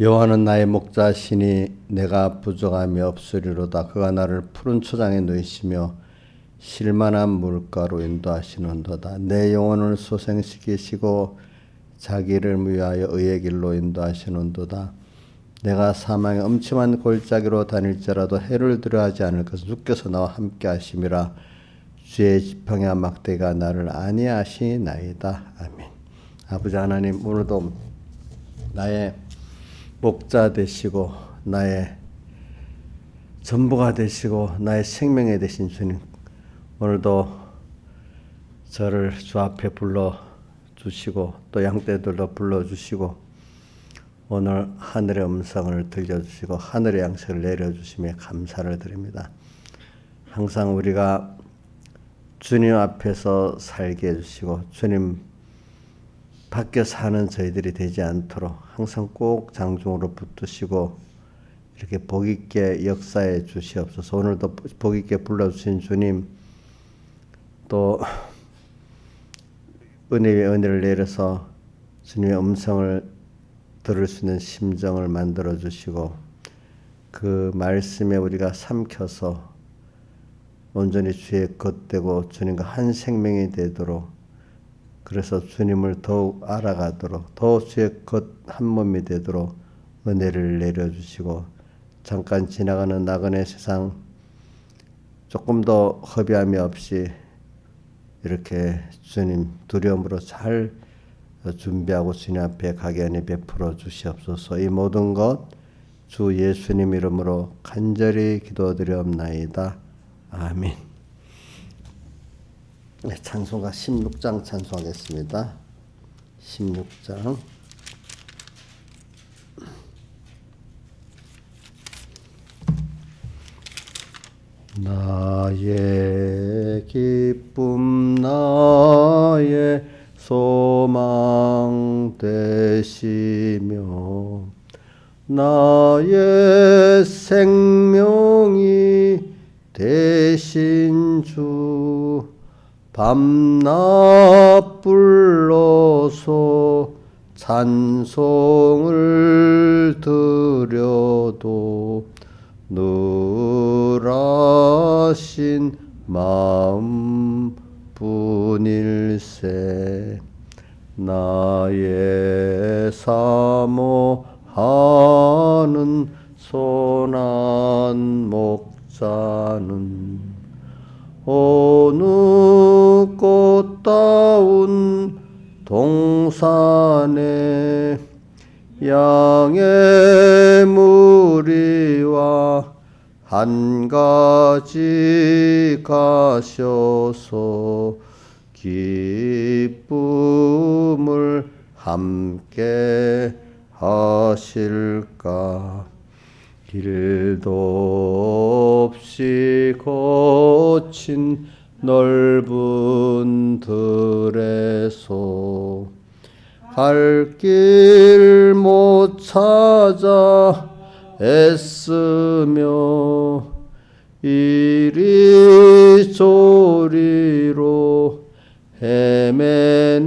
여호와는 나의 목자시니 내가 부족함이 없으리로다. 그가 나를 푸른 초장에 누이시며 쉴만한 물가로 인도하시는도다. 내 영혼을 소생시키시고 자기를 위하여 의의 길로 인도하시는도다. 내가 사망의 음침한 골짜기로 다닐지라도 해를 두려워하지 않을 것은 주께서 나와 함께 하심이라. 주의 지팡이와 막대가 나를 안위하시나이다. 아멘. 아버지 하나님, 오늘도 나의 목자 되시고 나의 전부가 되시고 나의 생명이 되신 주님, 오늘도 저를 주 앞에 불러주시고 또 양떼들도 불러주시고 오늘 하늘의 음성을 들려주시고 하늘의 양식을 내려주심에 감사를 드립니다. 항상 우리가 주님 앞에서 살게 해주시고 주님 밖에 사는 저희들이 되지 않도록 항상 꼭 장중으로 붙드시고 이렇게 복있게 역사해 주시옵소서. 오늘도 복있게 불러주신 주님, 또 은혜 위에 은혜를 내려서 주님의 음성을 들을 수 있는 심정을 만들어 주시고 그 말씀에 우리가 삼켜서 온전히 주의 것 되고 주님과 한 생명이 되도록, 그래서 주님을 더욱 알아가도록, 더 주의 것 한 몸이 되도록 은혜를 내려주시고 잠깐 지나가는 나그네 세상 조금 더 허비함이 없이 이렇게 주님 두려움으로 잘 준비하고 주님 앞에 가게 하니 베풀어 주시옵소서. 이 모든 것 주 예수님 이름으로 간절히 기도드리옵나이다. 아멘. 네, 찬송가 16장 찬송하겠습니다. 16장. 나의 기쁨 나의 소망 되시며 나의 생명이 되신 주, 밤낮 불러서 찬송을 드려도 늘 하신 마음 뿐일세. 나의 사모하는 선한 목자는 어느 꽃다운 동산에 양의 무리와 한 가지 가셔서 기쁨을 함께 하실까. 길도 없이 거친 넓은 들에서 갈 길 못 찾아 애쓰며 이리저리로 헤매는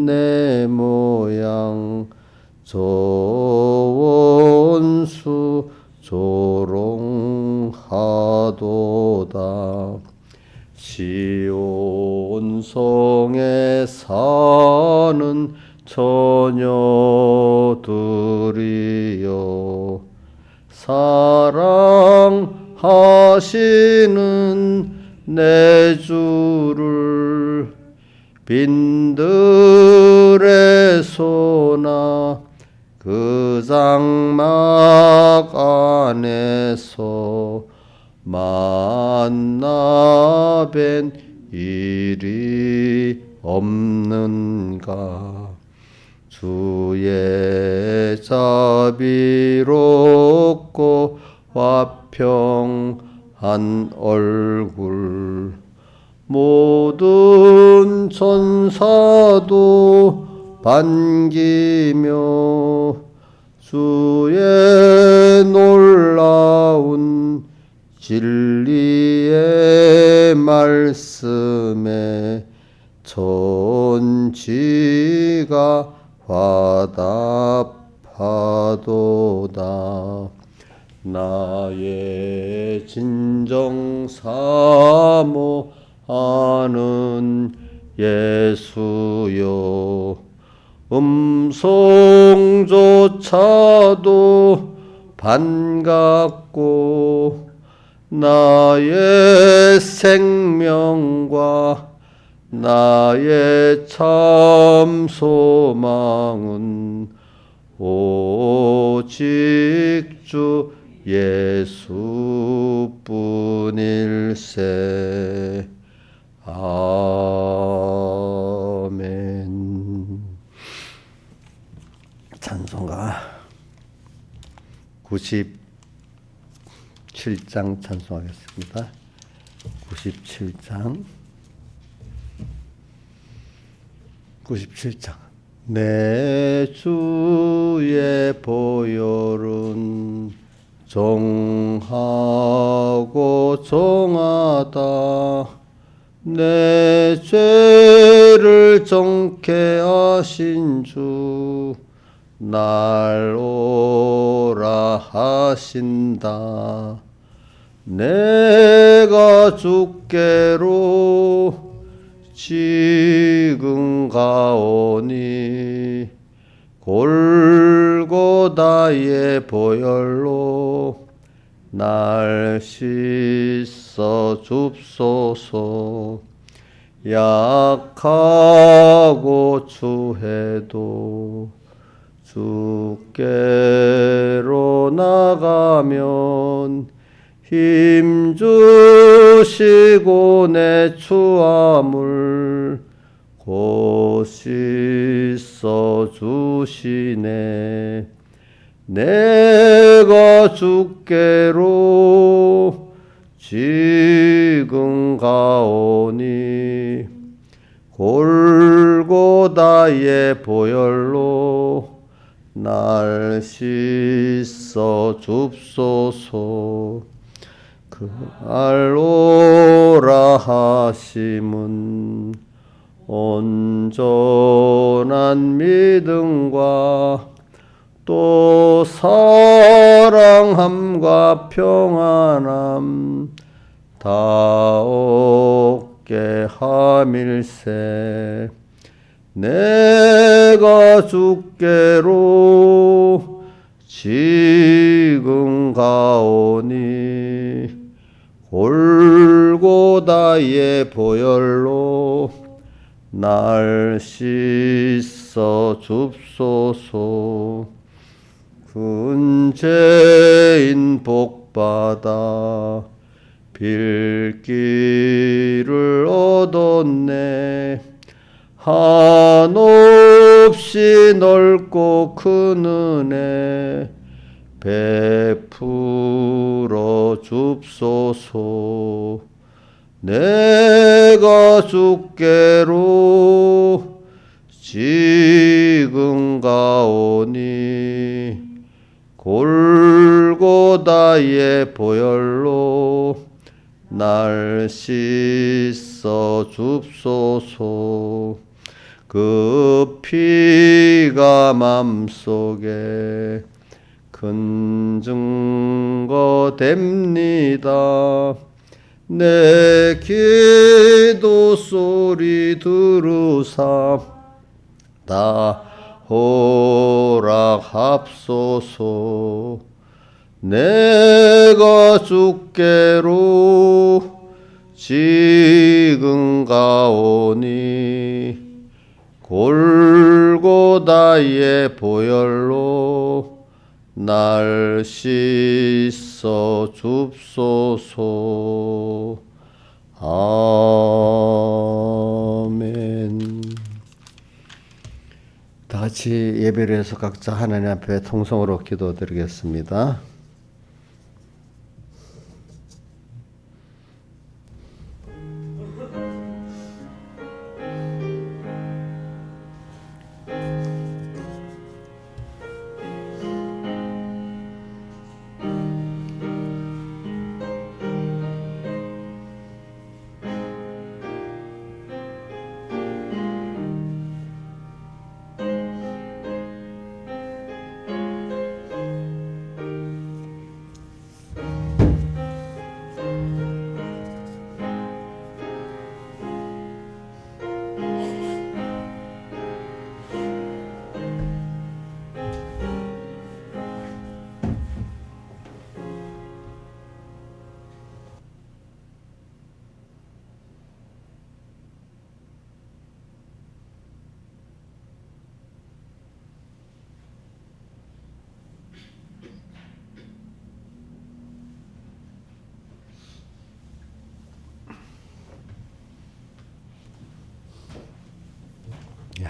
내 모양 저 원수 조롱하도다. 시온성에 사는 처녀들이여 사랑하시는 내 주를 빈들에서나 그 장막 안에서 만나 뵌 일이 없는가. 주의 자비롭고 화평한 얼굴 모든 천사도 반기며 주의 놀라운 진리의 말씀에 천지가 화답하도다. 사도다. 나의 진정 사모하는 예수여, 음성조차도 반갑고 나의 생명과 나의 참 소망은 오직 주 예수뿐일세. 아멘. 찬송가 97장 찬송하겠습니다. 97장. 내 주의 보혈은 정하고 정하다. 내 죄를 정케 하신 주 날 오라 하신다. 내가 주께로 지금 가오니 골고다의 보혈로 날 씻어 줍소서. 약하고 추해도 주께로 나가면 힘주시고 내 추함을 곧 씻어 주시네. 내가 주께로 지금 가오니 골고다의 보혈로 날 씻어 줍소서. 그 알로라 하심은 온전한 믿음과 또 사랑함과 평안함 다 얻게 함일세. 내가 주께로 지금 가오니 골고다의 보혈로 날 씻어 줍소서. 군죄인 복받아 빌기를 얻었네. 한없이 넓고 큰 은혜 베풀어 줍소서. 내가 주께로 지금 가오니 골고다의 보혈로 날 씻어 줍소서. 그 피가 맘속에 큰 증거 됩니다. 내 기도 소리 들으사 다 허락합소서. 내가 주께로 지금 가오니 골고다의 보혈로 날 씻어 줍소서. 아멘. 다 같이 예배를 해서 각자 하나님 앞에 통성으로 기도드리겠습니다.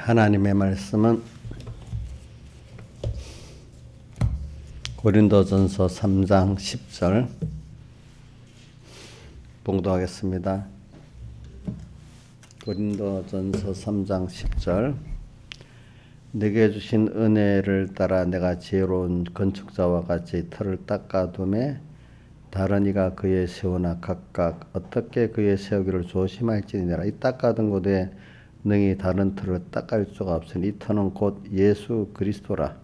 하나님의 말씀은 고린도전서 3장 10절 봉독하겠습니다. 고린도전서 3장 10절 내게 주신 은혜를 따라 내가 지혜로운 건축자와 같이 터를 닦아두매 다른 이가 그의 세우나 각각 어떻게 그의 세우기를 조심할지니라. 이 닦아둔 곳에 능히 다른 터를 닦을 수가 없으니 이 터는 곧 예수 그리스도라.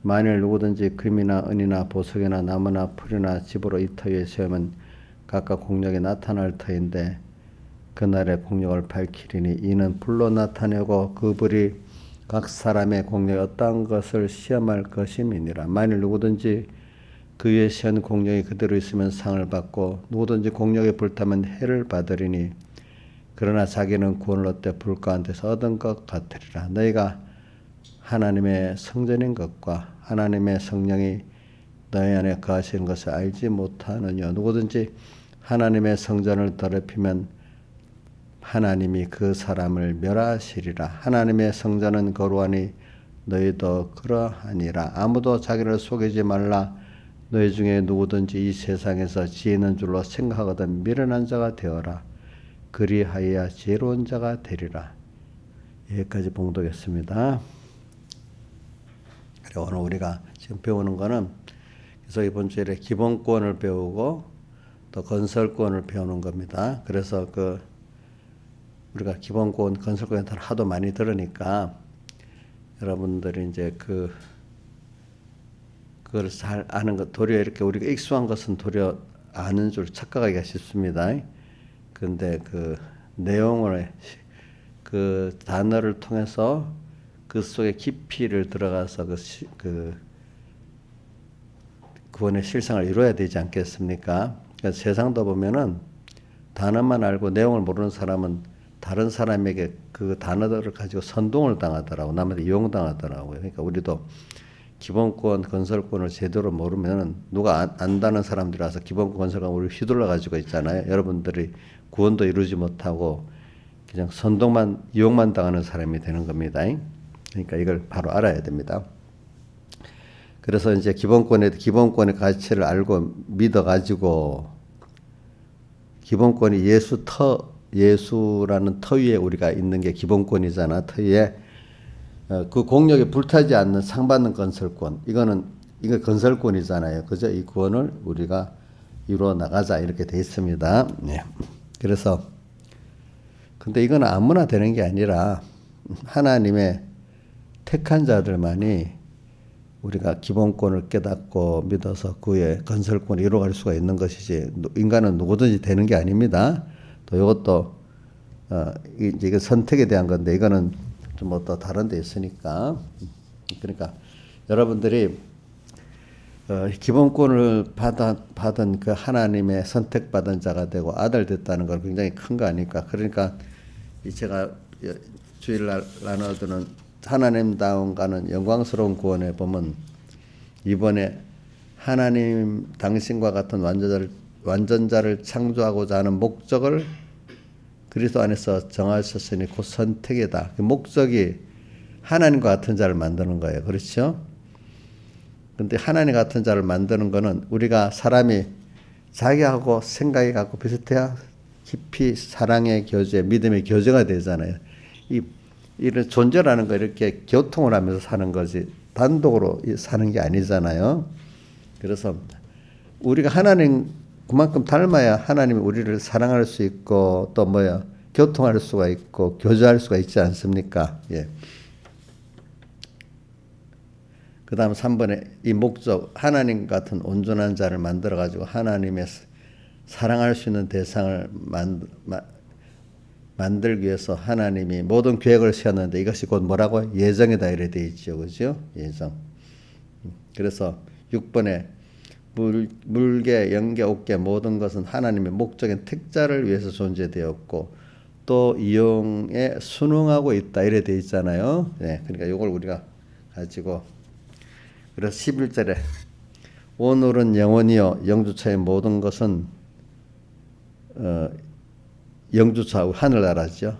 만일 누구든지 금이나 은이나 보석이나 나무나 풀이나 집으로 이 터 위에 세우면 각각 공력이 나타날 터인데 그날의 공력을 밝히리니 이는 불로 나타내고 그 불이 각 사람의 공력이 어떠한 것을 시험할 것임이니라. 만일 누구든지 그 위에 세운 공력이 그대로 있으면 상을 받고 누구든지 공력에 불타면 해를 받으리니 그러나 자기는 구원을 얻되 불 가운데서 얻은 것 같으리라. 너희가 하나님의 성전인 것과 하나님의 성령이 너희 안에 거하시는 것을 알지 못하느냐. 누구든지 하나님의 성전을 더럽히면 하나님이 그 사람을 멸하시리라. 하나님의 성전은 거룩하니 너희도 그러하니라. 아무도 자기를 속이지 말라. 너희 중에 누구든지 이 세상에서 지혜 있는 줄로 생각하거든 미련한 자가 되어라. 그리하여야 지혜로운 자가 되리라. 여기까지 봉독했습니다. 오늘 우리가 지금 배우는 거는 그래서 이번 주에 기본권을 배우고 또 건설권을 배우는 겁니다. 그래서 우리가 기본권, 건설권에 하도 많이 들으니까 여러분들이 이제 그걸 잘 아는 것, 도리어 이렇게 우리가 익숙한 것은 도리어 아는 줄 착각하기가 쉽습니다. 그런데 내용을 단어를 통해서 그 속에 깊이를 들어가서 구원의 실상을 이루어야 되지 않겠습니까? 그러니까 세상도 보면은 단어만 알고 내용을 모르는 사람은 다른 사람에게 그 단어들을 가지고 선동을 당하더라고, 남한테 이용당하더라고요. 그러니까 우리도 기본권, 건설권을 제대로 모르면은 누가 안다는 사람들이 와서 기본권, 건설권 우리 휘둘러 가지고 있잖아요. 여러분들이 구원도 이루지 못하고 그냥 선동만, 이용만 당하는 사람이 되는 겁니다. 그러니까 이걸 바로 알아야 됩니다. 그래서 이제 기본권의 가치를 알고 믿어가지고 기본권이 예수라는 터 위에 우리가 있는 게 기본권이잖아. 터 위에 그 공력에 불타지 않는 상받는 건설권. 이거 건설권이잖아요. 그죠? 이 구원을 우리가 이루어 나가자 이렇게 돼 있습니다. 네. 그래서 근데 이건 아무나 되는 게 아니라 하나님의 택한 자들만이 우리가 기본권을 깨닫고 믿어서 그의 건설권을 이루어갈 수가 있는 것이지 인간은 누구든지 되는 게 아닙니다. 또 이것도 이게 선택에 대한 건데 이거는 좀 또 다른 데 있으니까 그러니까 여러분들이 기본권을 받은 그 하나님의 선택받은 자가 되고 아들 됐다는 건 굉장히 큰 거 아닙니까? 그러니까 제가 주일날 나눠드는 하나님다움과는 영광스러운 구원에 보면 이번에 하나님 당신과 같은 완전자를 창조하고자 하는 목적을 그리스도 안에서 정하셨으니 곧 선택이다. 그 목적이 하나님과 같은 자를 만드는 거예요. 그렇죠? 근데 하나님 같은 자를 만드는 거는 우리가 사람이 자기하고 생각이 갖고 비슷해야 깊이 사랑의 교제, 믿음의 교제가 되잖아요. 이런 존재라는 거 이렇게 교통을 하면서 사는 거지 단독으로 사는 게 아니잖아요. 그래서 우리가 그만큼 닮아야 하나님이 우리를 사랑할 수 있고 또 교통할 수가 있고 교제할 수가 있지 않습니까? 예. 그 다음 3번에 이 목적, 하나님 같은 온전한 자를 만들어가지고 하나님의 사랑할 수 있는 대상을 만들기 위해서 하나님이 모든 계획을 세웠는데 이것이 곧 뭐라고? 예정이다 이래 돼 있죠. 그죠? 예정. 그래서 6번에 물개, 영개, 옥개 모든 것은 하나님의 목적인 특자를 위해서 존재되었고 또 이용에 순응하고 있다 이래 돼 있잖아요. 네, 그러니까 이걸 우리가 가지고 그래서 11절에 오늘은 영원이요 영주차의 모든 것은 영주차 하늘나라죠.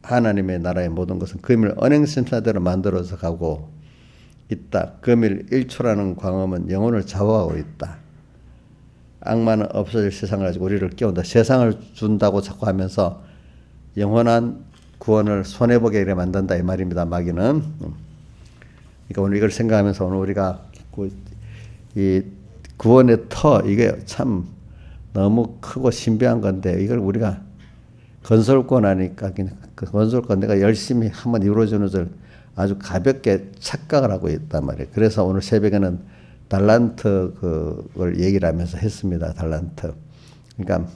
하나님의 나라의 모든 것은 금일 언행심사대로 만들어서 가고 있다. 금일 1초라는 광음은 영혼을 좌우하고 있다. 악마는 없어질 세상을 가지고 우리를 깨운다. 세상을 준다고 자꾸 하면서 영원한 구원을 손해보게 이래 만든다 이 말입니다. 마귀는. 그러니까 오늘 이걸 생각하면서 오늘 우리가 이 구원의 터 이게 참 너무 크고 신비한 건데 이걸 우리가 건설권 하니까 그 건설권 내가 열심히 한번 이루어주는 줄 아주 가볍게 착각을 하고 있단 말이에요. 그래서 오늘 새벽에는 달란트 그걸 얘기를 하면서 했습니다. 달란트. 그러니까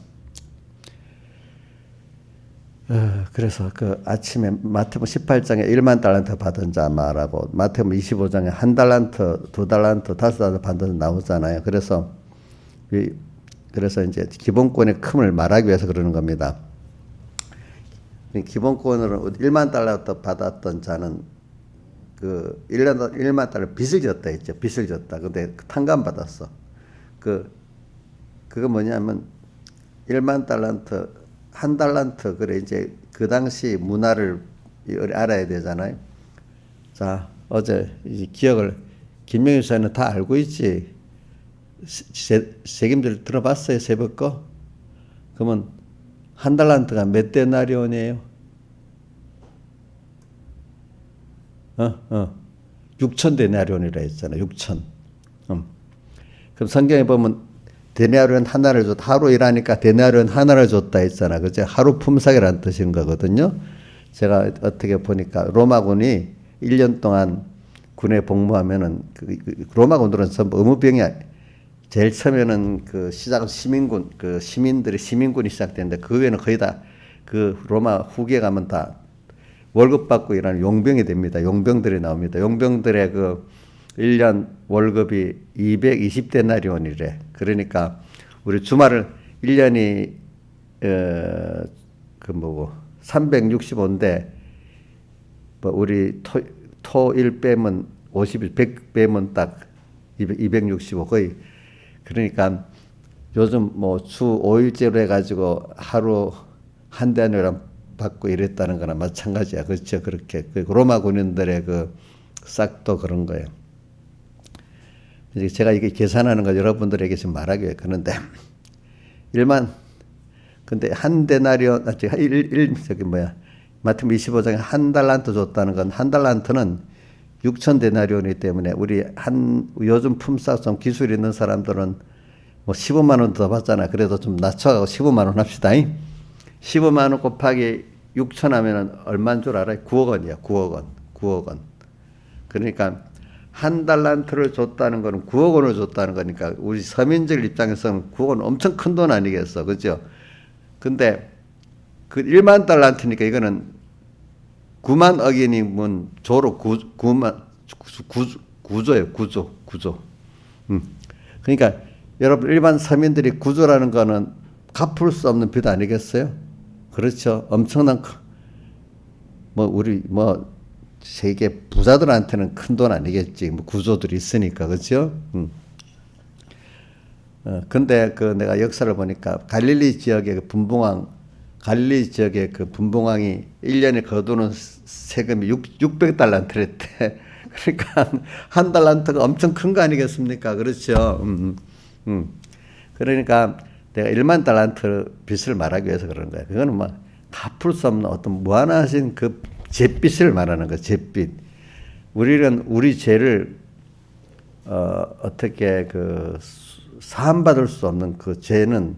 그래서 그 아침에 마태복음 18장에 1만 달란트 받은 자 말하고 마태복음 25장에 1달란트, 2달란트, 5달란트 받은 자 나오잖아요. 그래서 이제 기본권의 큼을 말하기 위해서 그러는 겁니다. 기본권으로 1만 달란트 받았던 자는 그 1만 달러 빚을 졌다 했죠. 빚을 졌다. 근데 탕감 받았어. 그거 뭐냐면 1만 달란트, 1달란트 그래 이제 그 당시 문화를 알아야 되잖아요. 자, 어제 이 기억을 김명희 사는 다 알고 있지. 세금들 들어봤어요, 새벽 거? 그러면 1달란트가 몇 데나리온이에요? 6천 데나리온이라 했잖아요. 6천. 그럼 성경에 보면 데나리온 하나를 줬다. 하루 일하니까 데나리온 하나를 줬다 했잖아. 그죠? 하루 품삯이라는 뜻인 거거든요. 제가 어떻게 보니까 로마군이 1년 동안 군에 복무하면은 로마군들은 전부 의무병이 제일 처음에는 그 시작은 시민군, 그 시민들이 시민군이 시작되는데 그 외에는 거의 다 그 로마 후기에 가면 다 월급 받고 일하는 용병이 됩니다. 용병들이 나옵니다. 용병들의 그 1년 월급이 220데나리온이래. 그러니까 우리 주말을 1년이 365인데 뭐 우리 토일 빼면 50일 100 빼면 딱 265 거의. 그러니까 요즘 뭐 주 5일제로 해가지고 하루 한 대나리온 받고 이랬다는 거나 마찬가지야. 그렇죠. 그렇게 그 로마 군인들의 그 싹도 그런 거예요. 제가 이게 계산하는 거 여러분들에게 지금 말하기 위해 그런데 1만 근데 한 데나리온 저기 마태복음 25장에 1달란트 줬다는 건 1달란트는 6천 데나리온이기 때문에 우리 요즘 품삯 좀 기술 있는 사람들은 뭐 15만 원 더 받잖아. 그래도 좀 낮춰가고 15만 원 합시다. 15만 원 곱하기 6천 하면은 얼마인 줄 알아요? 9억 원이야. 9억 원. 9억 원. 그러니까 1달란트를 줬다는 거는 9억 원을 줬다는 거니까 우리 서민들 입장에서는 9억 원 엄청 큰 돈 아니겠어. 그죠? 근데 그 1만 달란트니까 이거는 9만 억이면 조로 9조예요. 9조. 그러니까 여러분 일반 서민들이 9조라는 거는 갚을 수 없는 빚 아니겠어요? 그렇죠. 엄청난 우리 세계 부자들한테는 큰 돈 아니겠지. 뭐 구조들이 있으니까. 그렇죠? 근데 그 내가 역사를 보니까 갈릴리 지역의 갈릴리 지역의 그 분봉왕이 1년에 거두는 세금이 600달란트랬대. 그러니까 1달란트가 엄청 큰 거 아니겠습니까? 그렇죠. 그러니까 내가 1만 달란트 빚을 말하기 위해서 그러는 거야. 그거는 뭐 갚을 수 없는 어떤 무한하신 그 잿빚을 말하는 거야. 잿빚. 우리는 우리 죄를 어떻게 그 사함받을 수 없는 그 죄는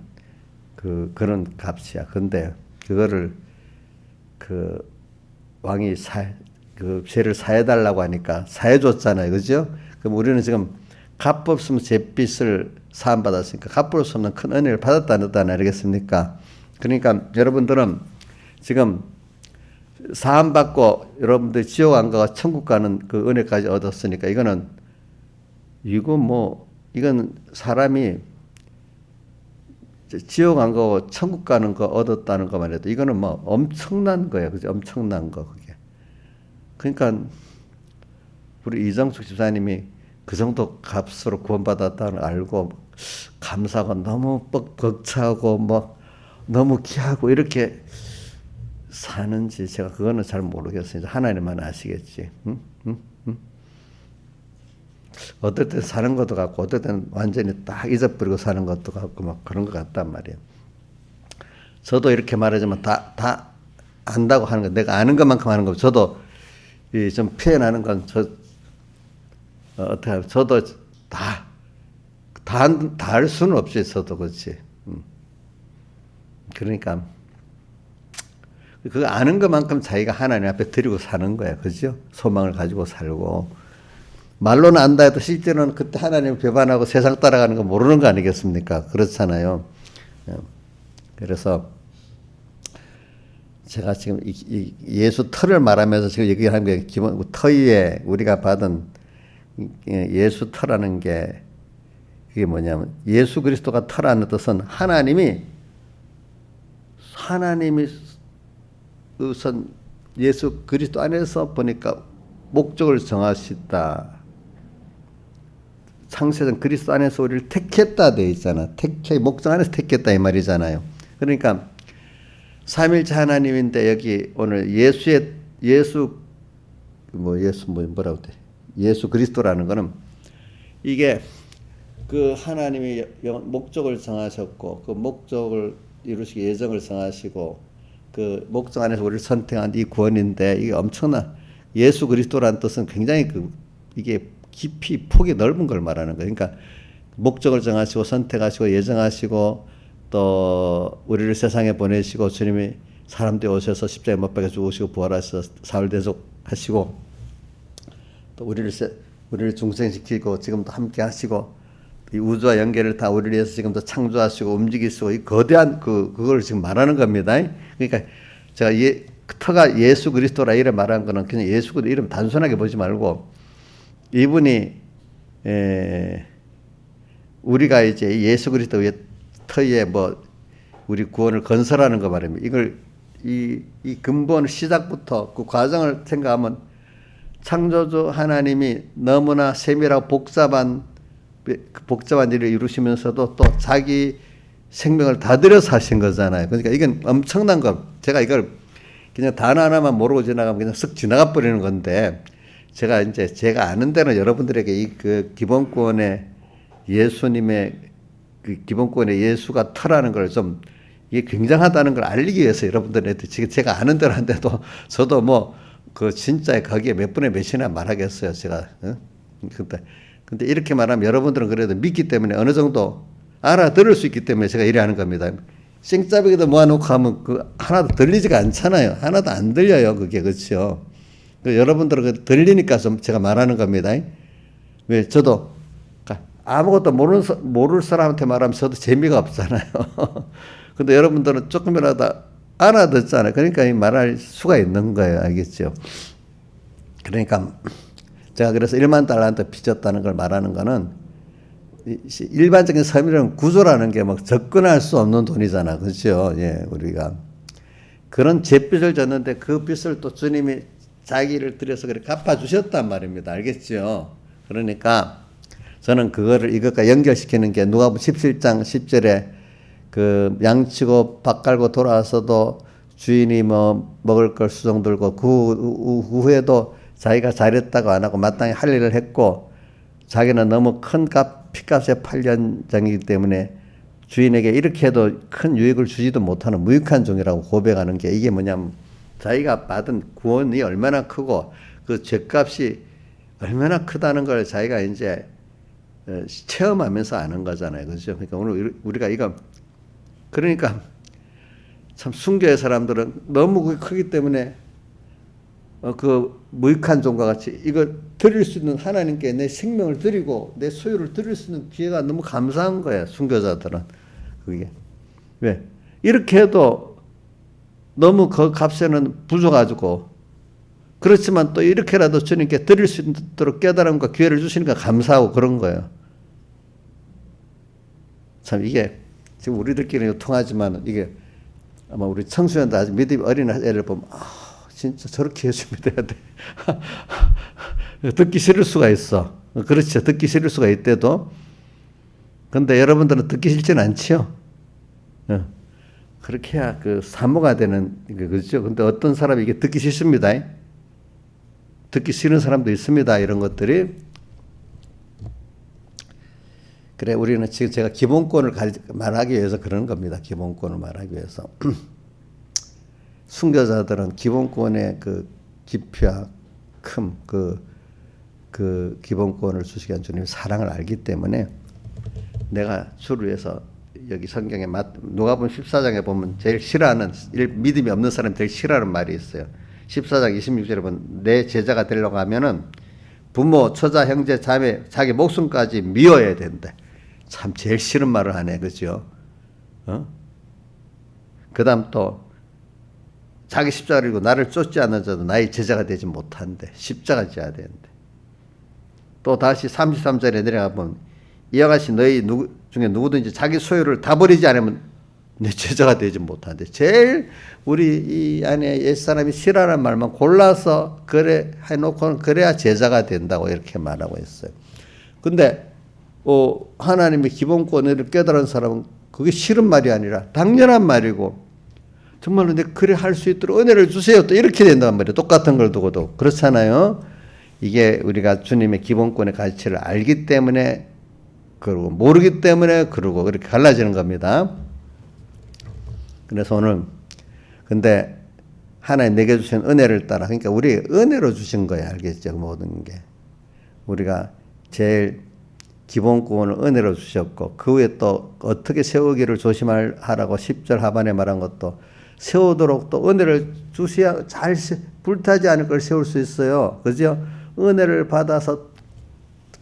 그런 값이야. 근데 그거를 그 왕이 그 죄를 사해달라고 하니까 사해줬잖아요. 그죠? 그럼 우리는 지금 값 없으면 잿빚을 사함받았으니까 갚을 수 없는 큰 은혜를 받았다는 뜻 아니겠습니까? 그러니까 여러분들은 지금 사함받고 여러분들 지옥 안 가고 천국 가는 그 은혜까지 얻었으니까 이건 사람이 지옥 안 가고 천국 가는 거 얻었다는 것만 해도 이거는 뭐 엄청난 거예요. 그죠? 엄청난 거 그게. 그러니까 우리 이정숙 집사님이 그 정도 값으로 구원받았다는 걸 알고 감사하고 너무 벅차고 뭐 너무 귀하고 이렇게 사는지 제가 그거는 잘 모르겠어요. 하나님만 아시겠지. 응? 응? 응? 어떨 때 사는 것도 같고 어떨 때는 완전히 딱 잊어버리고 사는 것도 같고 막 그런 것 같단 말이에요. 저도 이렇게 말하자면 다 안다고 하는 거, 내가 아는 것만큼 하는 거. 저도 좀 표현하는 건 어떻게 하면 저도 다 할 수는 없지. 저도 그렇지. 그러니까 그 아는 것만큼 자기가 하나님 앞에 드리고 사는 거야. 그죠? 소망을 가지고 살고. 말로는 안다 해도 실제로는 그때 하나님을 배반하고 세상 따라가는 거 모르는 거 아니겠습니까? 그렇잖아요. 그래서 제가 지금 이 예수 터를 말하면서 지금 얘기하는 게 기본 터위에 우리가 받은 예수 터라는 게 그게 뭐냐면 예수 그리스도가 터라는 뜻은 하나님이 우선 예수 그리스도 안에서 보니까 목적을 정하시다. 창세전 그리스도 안에서 우리를 택했다 돼 있잖아. 목적 안에서 택했다 이 말이잖아요. 그러니까 삼일체 하나님인데 여기 오늘 예수 그리스도라는 거는 이게 그 하나님이 목적을 정하셨고 그 목적을 이루시기 예정을 정하시고 그 목적 안에서 우리를 선택한 이 구원인데 이게 엄청난 예수 그리스도라는 뜻은 굉장히 이게 깊이 폭이 넓은 걸 말하는 거예요. 그러니까 목적을 정하시고 선택하시고 예정하시고 또 우리를 세상에 보내시고 주님이 사람들이 오셔서 십자가에 못 박혀 죽으시고 부활하셔서 사흘 대속하시고 또 우리를 중생시키고 지금도 함께 하시고 이 우주와 연계를 다 우리를 위해서 지금도 창조하시고 움직이시고 이 거대한 그걸 지금 말하는 겁니다. 그러니까 제가 터가 예수 그리스도라 이래 말한 거는 그냥 예수 그리스도 이름 단순하게 보지 말고 이분이 우리가 이제 예수 그리스도의 터에 우리 구원을 건설하는 거 말입니다. 이걸 이 근본 시작부터 그 과정을 생각하면 창조주 하나님이 너무나 세밀하고 복잡한 일을 이루시면서도 또 자기 생명을 다 들여서 하신 거잖아요. 그러니까 이건 엄청난 거. 제가 이걸 그냥 단어 하나만 모르고 지나가면 그냥 쓱 지나가 버리는 건데 제가 아는 데는 여러분들에게 그 기본권의 예수님의 그 기본권의 예수가 터라는 걸 좀 이게 굉장하다는 걸 알리기 위해서 여러분들한테 지금 제가 아는 대로 한데도 저도 진짜 거기에 몇 분의 몇이나 말하겠어요. 제가. 근데 이렇게 말하면 여러분들은 그래도 믿기 때문에 어느 정도 알아들을 수 있기 때문에 제가 이래 하는 겁니다. 쌩짜배기도 모아놓고 하면 하나도 들리지가 않잖아요. 하나도 안 들려요. 그게 그렇죠. 여러분들은 들리니까 좀 제가 말하는 겁니다. 왜 저도 아무것도 모를 사람한테 말하면 저도 재미가 없잖아요. 근데 여러분들은 조금이라도 알아듣잖아요. 그러니까 말할 수가 있는 거예요. 알겠죠? 그러니까 제가 그래서 1만 달란트 빚졌다는 걸 말하는 거는 일반적인 섬이라는 구조라는 게 접근할 수 없는 돈이잖아. 그렇죠? 예, 우리가 그런 잿빚을 졌는데 그 빚을 또 주님이 자기를 들여서 그렇게 갚아주셨단 말입니다. 알겠죠? 그러니까 저는 이것과 연결시키는 게 누가복음 17장 10절에 그 양치고 밥 깔고 돌아와서도 주인이 먹을 걸 수종 들고 그 후에도 자기가 잘했다고 안 하고 마땅히 할 일을 했고 자기는 너무 큰 핏값에 팔린 장이기 때문에 주인에게 이렇게 해도 큰 유익을 주지도 못하는 무익한 종이라고 고백하는 게 이게 뭐냐면 자기가 받은 구원이 얼마나 크고 그 죄값이 얼마나 크다는 걸 자기가 이제 체험하면서 아는 거잖아요. 그렇죠? 그러니까 오늘 우리가 그러니까 참 순교의 사람들은 너무 그게 크기 때문에 그 무익한 종과 같이 이걸 드릴 수 있는 하나님께 내 생명을 드리고 내 소유를 드릴 수 있는 기회가 너무 감사한 거예요. 순교자들은. 그게. 왜? 이렇게 해도 너무 그 값에는 부족하고 그렇지만 또 이렇게라도 주님께 드릴 수 있도록 깨달음과 기회를 주시니까 감사하고 그런 거예요. 참 이게 지금 우리들끼리는 통하지만 이게 아마 우리 청소년들 아직 믿음이 어린 애를 보면 진짜 저렇게 예수 믿어야 돼. 듣기 싫을 수가 있어. 그렇죠. 듣기 싫을 수가 있대도. 근데 여러분들은 듣기 싫진 않지요. 그렇게 해야 그 사모가 되는 거죠. 근데 어떤 사람이 이게 듣기 싫습니다. 듣기 싫은 사람도 있습니다. 이런 것들이. 그래, 우리는 지금 제가 기본권을 말하기 위해서 그러는 겁니다. 기본권을 말하기 위해서. 순교자들은 기본권의 그 깊이와 큼, 그 기본권을 주시기 위한 주님의 사랑을 알기 때문에 내가 주를 위해서 여기 성경에 누가복음 14장에 보면 제일 싫어하는, 믿음이 없는 사람이 제일 싫어하는 말이 있어요. 14장 26절에 보면 내 제자가 되려고 하면은 부모, 처자, 형제, 자매, 자기 목숨까지 미워야 된대. 참 제일 싫은 말을 하네, 그죠? 그 다음 또 자기 십자가를 지고 나를 쫓지 않는 자도 나의 제자가 되지 못한대. 십자가 져야 되는데. 또 다시 33절에 내려가 보면 이와 같이 너희 중에 누구든지 자기 소유를 다 버리지 않으면 내 제자가 되지 못한대. 제일 우리 이 안에 옛사람이 싫어하는 말만 골라서 그래 해놓고는 그래야 제자가 된다고 이렇게 말하고 있어요. 근데 하나님의 기본권을 깨달은 사람은 그게 싫은 말이 아니라 당연한 말이고 정말로 내 그래 할 수 있도록 은혜를 주세요. 또 이렇게 된단 말이에요. 똑같은 걸 두고도. 그렇잖아요. 이게 우리가 주님의 기본권의 가치를 알기 때문에 그러고 모르기 때문에 그러고 그렇게 갈라지는 겁니다. 그래서 오늘 근데 하나님 내게 주신 은혜를 따라 그러니까 우리 은혜로 주신 거예요. 알겠죠? 모든 게. 우리가 제일 기본권을 은혜로 주셨고 그 후에 또 어떻게 세우기를 조심하라고 10절 하반에 말한 것도 세우도록 또 은혜를 주셔야 잘 불타지 않을 걸 세울 수 있어요. 그죠? 은혜를 받아서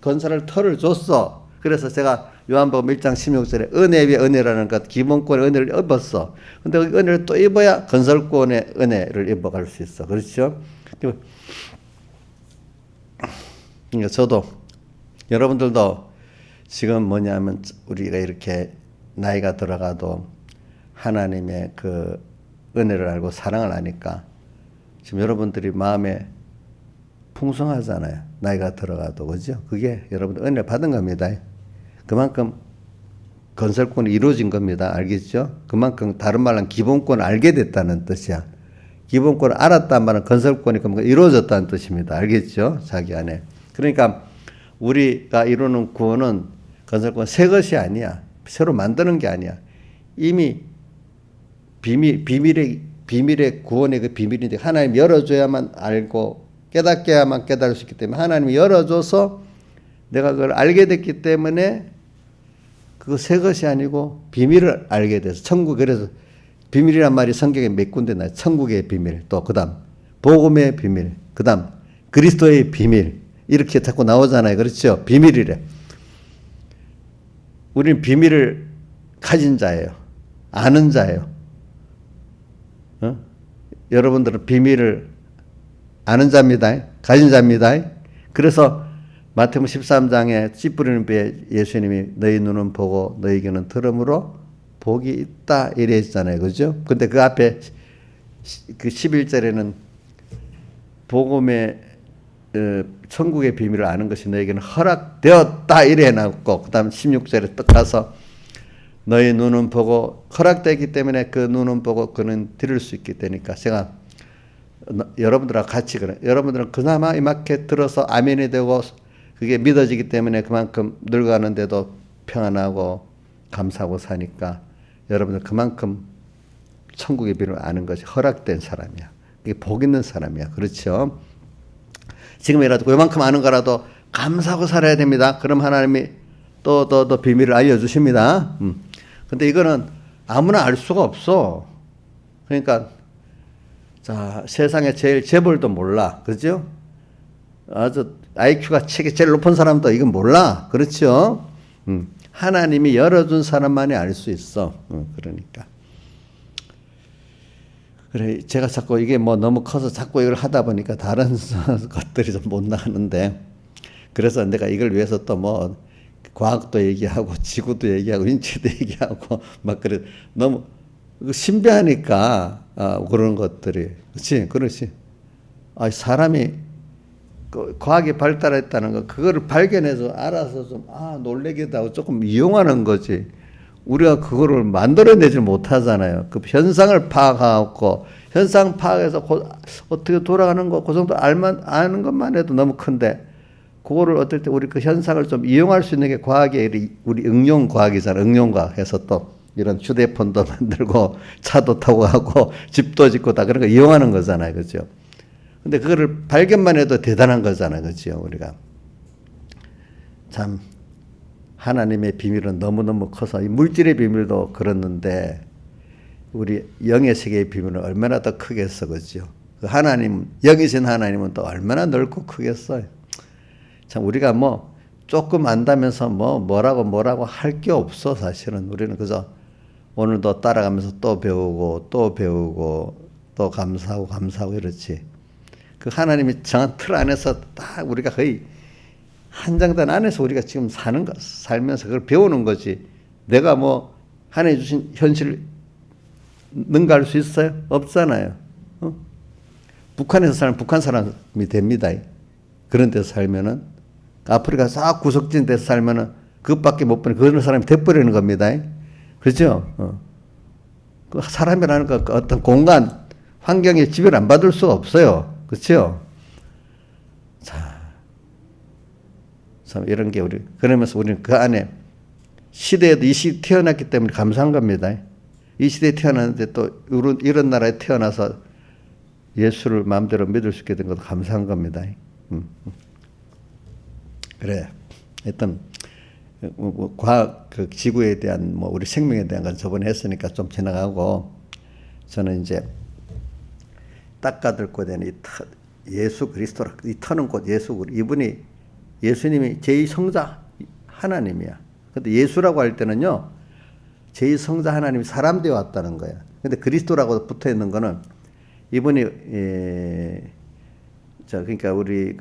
건설할 터를 줬어. 그래서 제가 요한복음 1장 16절에 은혜 위에 은혜라는 것 기본권의 은혜를 입었어. 근데 그 은혜를 또 입어야 건설권의 은혜를 입어갈 수 있어. 그렇죠? 그러니까 저도 여러분들도 지금 뭐냐면 우리가 이렇게 나이가 들어가도 하나님의 그 은혜를 알고 사랑을 아니까 지금 여러분들이 마음에 풍성하잖아요. 나이가 들어가도 그죠? 그게 여러분들 은혜 받은 겁니다. 그만큼 건설권이 이루어진 겁니다. 알겠죠? 그만큼 다른 말은 기본권을 알게 됐다는 뜻이야. 기본권을 알았단 말은 건설권이 이루어졌다는 뜻입니다. 알겠죠? 자기 안에. 그러니까 우리가 이루는 구원은 건설권 새 것이 아니야. 새로 만드는 게 아니야. 이미 비밀의 구원의 그 비밀인데 하나님 열어줘야만 알고 깨닫게야만 깨달을 수 있기 때문에 하나님이 열어줘서 내가 그걸 알게 됐기 때문에 그거 새 것이 아니고 비밀을 알게 돼서 천국 그래서 비밀이란 말이 성경에 몇 군데 나요. 천국의 비밀 또 그다음 복음의 비밀 그다음 그리스도의 비밀 이렇게 자꾸 나오잖아요. 그렇죠? 비밀이래. 우리는 비밀을 가진 자예요. 아는 자예요. 여러분들은 비밀을 아는 자입니다. 가진 자입니다. 그래서 마태복음 13장에 씨 뿌리는 비에 예수님이 너희 눈은 보고 너희 귀는 들음으로 복이 있다 이래 했잖아요. 그죠? 근데 그 앞에 그 11절에는 복음의 천국의 비밀을 아는 것이 너에게는 허락되었다 이래 해놨고 그 다음 16절에 딱 가서 너희 눈은 보고 허락되기 때문에 그 눈은 보고 그는 들을 수 있게 되니까 제가 여러분들하고 같이 그래. 여러분들은 그나마 이렇게 들어서 아멘이 되고 그게 믿어지기 때문에 그만큼 늙어가는데도 평안하고 감사하고 사니까 여러분들 그만큼 천국의 비밀을 아는 것이 허락된 사람이야. 그게 복 있는 사람이야. 그렇죠? 지금이라도 요만큼 아는 거라도 감사하고 살아야 됩니다. 그럼 하나님이 또 비밀을 알려주십니다. 근데 이거는 아무나 알 수가 없어. 그러니까 자 세상에 제일 재벌도 몰라. 그죠? 아주 IQ가 책이 제일 높은 사람도 이건 몰라. 그렇죠? 하나님이 열어준 사람만이 알 수 있어. 그러니까. 그래, 제가 자꾸 이게 뭐 너무 커서 자꾸 이걸 하다 보니까 다른 것들이 좀 못 나가는데, 그래서 내가 이걸 위해서 또 뭐, 과학도 얘기하고, 지구도 얘기하고, 인체도 얘기하고, 막 그래. 너무 신비하니까, 그런 것들이. 그렇지? 그렇지. 사람이, 과학이 발달했다는 거, 그거를 발견해서 알아서 좀, 놀래기도 하고 조금 이용하는 거지. 우리가 그거를 만들어내지 못하잖아요. 그 현상을 파악하고 현상 파악해서 어떻게 돌아가는 거 그 정도 아는 것만 해도 너무 큰데 그거를 어떨 때 우리 그 현상을 좀 이용할 수 있는 게 과학의 우리 응용 과학이잖아요. 응용과학 해서 또 이런 휴대폰도 만들고 차도 타고 가고 집도 짓고 다 그런 거 이용하는 거잖아요. 그죠? 근데 그거를 발견만 해도 대단한 거잖아요. 그죠? 우리가. 참, 하나님의 비밀은 너무너무 커서, 이 물질의 비밀도 그렇는데, 우리 영의 세계의 비밀은 얼마나 더 크겠어. 그죠? 그 하나님, 영이신 하나님은 또 얼마나 넓고 크겠어요. 참, 우리가 뭐, 조금 안다면서 뭐라고 할 게 없어. 사실은. 우리는 그저 오늘도 따라가면서 또 배우고, 또 감사하고 이렇지. 그 하나님이 정한 틀 안에서 딱 우리가 거의 한정된 안에서 우리가 지금 살면서 그걸 배우는 거지. 내가 뭐 하나님 주신 현실을 능가할 수 있어요? 없잖아요. 북한에서 살면 북한 사람이 됩니다. 그런 데서 살면은 아프리카 싹 구석진 데서 살면은 그것밖에 못 보는 그런 사람이 돼버리는 겁니다. 그렇죠? 그 사람이라는 거 어떤 공간, 환경에 지배를 안 받을 수가 없어요. 그렇죠? 자, 참 이런 게 그러면서 우리는 그 안에 시대에도 이 시대에 태어났기 때문에 감사한 겁니다. 이 시대에 태어났는데 또 이런 나라에 태어나서 예수를 마음대로 믿을 수 있게 된 것도 감사한 겁니다. 그래. 하여튼 과학, 그 지구에 대한 우리 생명에 대한 건 저번에 했으니까 좀 지나가고 저는 이제 닦아들 곳에는 예수 그리스도라. 이 터는 곳 예수. 이분이 예수님이 제2성자 하나님이야. 근데 예수라고 할 때는요, 제2성자 하나님이 사람 되어 왔다는 거야. 근데 그리스도라고 붙어 있는 거는 이분이 그러니까 우리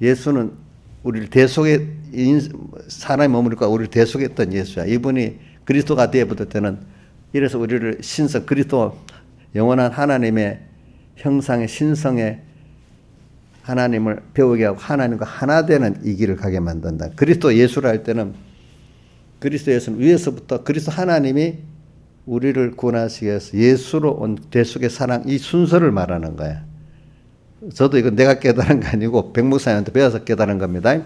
예수는 우리를 대속에 사람이 머무르니까 우리를 대속했던 예수야. 이분이 그리스도가 되어 붙을 때는 이래서 우리를 그리스도 영원한 하나님의 형상의 신성의 하나님을 배우게 하고 하나님과 하나 되는 이 길을 가게 만든다. 그리스도 예수를 할 때는 그리스도 예수는 위에서부터 그리스도 하나님이 우리를 구원하시기 위해서 예수로 온 대속의 사랑 이 순서를 말하는 거야. 저도 이건 내가 깨달은 게 아니고 백목사님한테 배워서 깨달은 겁니다.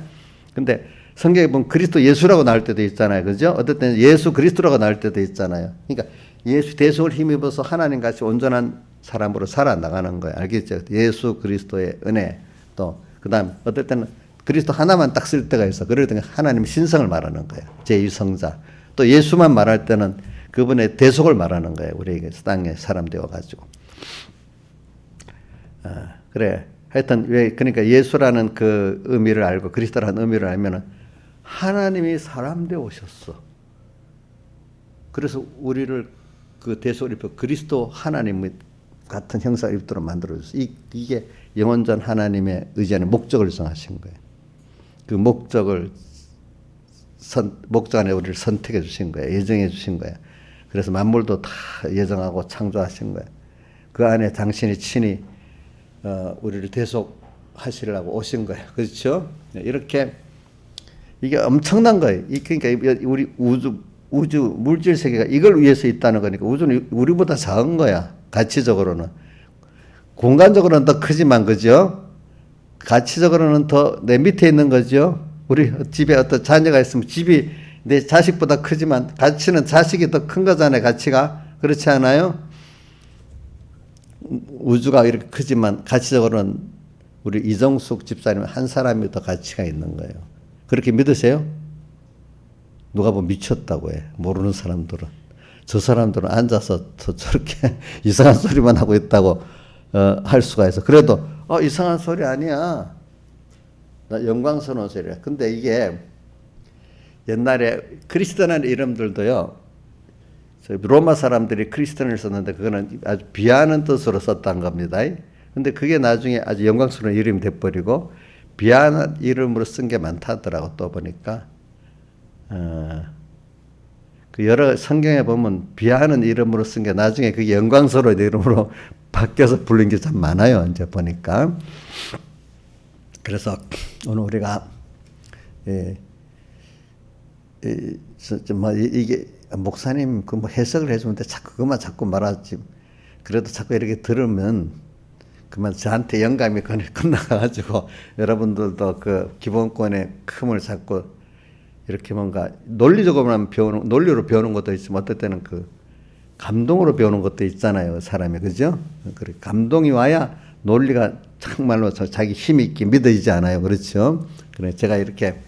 근데 성경에 보면 그리스도 예수라고 나올 때도 있잖아요. 그죠? 어떨 때는 예수 그리스도라고 나올 때도 있잖아요. 그러니까 예수 대속을 힘입어서 하나님 같이 온전한 사람으로 살아나가는 거예요. 알겠죠? 예수 그리스도의 은혜. 또 그다음 어떨 때는 그리스도 하나만 딱 쓸 때가 있어. 그럴 때는 하나님의 신성을 말하는 거예요. 제2성자. 또 예수만 말할 때는 그분의 대속을 말하는 거예요. 우리에게 땅에 사람 되어가지고. 그래. 하여튼 그러니까 예수라는 그 의미를 알고 그리스도라는 의미를 알면은 하나님이 사람 되어 오셨어. 그래서 우리를 그 대속을 입혀 그리스도 하나님 같은 형상을 입도록 만들어줬어. 이게 영원전 하나님의 의지하는 목적을 정하신 거예요. 그 목적 안에 우리를 선택해 주신 거예요. 예정해 주신 거예요. 그래서 만물도 다 예정하고 창조하신 거예요. 그 안에 당신이 친히 우리를 대속하시려고 오신 거예요. 그렇죠? 이렇게 이게 엄청난 거예요. 그러니까 우리 우주 물질 세계가 이걸 위해서 있다는 거니까 우주는 우리보다 작은 거야. 가치적으로는. 공간적으로는 더 크지만 그죠? 가치적으로는 더 내 밑에 있는 거죠. 우리 집에 어떤 자녀가 있으면 집이 내 자식보다 크지만 가치는 자식이 더 큰 거잖아요. 가치가. 그렇지 않아요? 우주가 이렇게 크지만 가치적으로는 우리 이정숙 집사님 한 사람이 더 가치가 있는 거예요. 그렇게 믿으세요? 누가 보면 미쳤다고 해. 모르는 사람들은. 저 사람들은 앉아서 저렇게 이상한 소리만 하고 있다고 할 수가 있어. 그래도 이상한 소리 아니야. 나 영광스러운 소리야. 근데 이게 옛날에 크리스천이라는 이름들도요. 로마 사람들이 크리스천을 썼는데 그거는 아주 비하하는 뜻으로 썼다는 겁니다. 근데 그게 나중에 아주 영광스러운 이름이 돼버리고 비하하는 이름으로 쓴 게 많다더라고 또 보니까. 그 여러 성경에 보면 비하하는 이름으로 쓴 게 나중에 그게 영광스러운 이름으로 바뀌어서 불린 게 참 많아요. 이제 보니까. 그래서 오늘 우리가 이게 목사님 그 뭐 해석을 해주는데 자꾸 그것만 자꾸 말하지. 그래도 자꾸 이렇게 들으면 그만 저한테 영감이 끝나가지고 여러분들도 그 기본권의 큼을 잡고 이렇게 뭔가 논리적으로만 배우는, 논리로 배우는 것도 있지만 어떨 때는 그 감동으로 배우는 것도 있잖아요, 사람이. 그죠? 그래, 감동이 와야 논리가 정말로 자기 힘 있게 믿어지지 않아요. 그렇죠? 그래, 제가 이렇게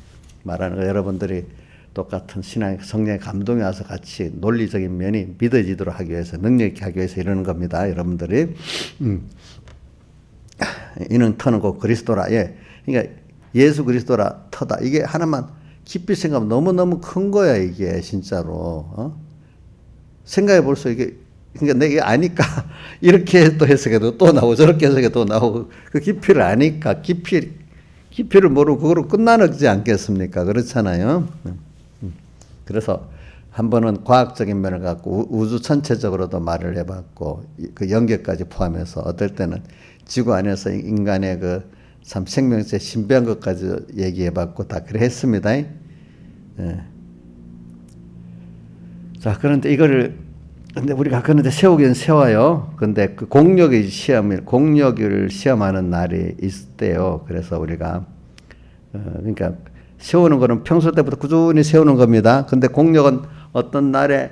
말하는 거 여러분들이 똑같은 신앙, 성령의 감동이 와서 같이 논리적인 면이 믿어지도록 하기 위해서, 능력 있게 하기 위해서 이러는 겁니다. 여러분들이. 이는 터는 곧 그리스도라. 예. 그러니까 예수 그리스도라 터다. 이게 하나만 깊이 생각하면 너무너무 큰 거야, 이게, 진짜로. 생각해 볼수 이게, 그러니까 내가 아니까, 이렇게 또 해석해도 또 나오고, 저렇게 해석해도 또 나오고, 그 깊이를 아니까, 깊이를 모르고 그거로 끝나지 않겠습니까? 그렇잖아요. 그래서 한 번은 과학적인 면을 갖고 우주 전체적으로도 말을 해봤고, 그 연계까지 포함해서 어떨 때는 지구 안에서 인간의 그 참 생명체 신비한 것까지 얘기해봤고 다 그래 했습니다. 예. 자, 그런데 이거를 근데 우리가 그런데 세우긴 세워요. 근데 그 공력을 시험하는 날이 있대요. 그래서 우리가 그러니까 세우는 거는 평소 때부터 꾸준히 세우는 겁니다. 근데 공력은 어떤 날에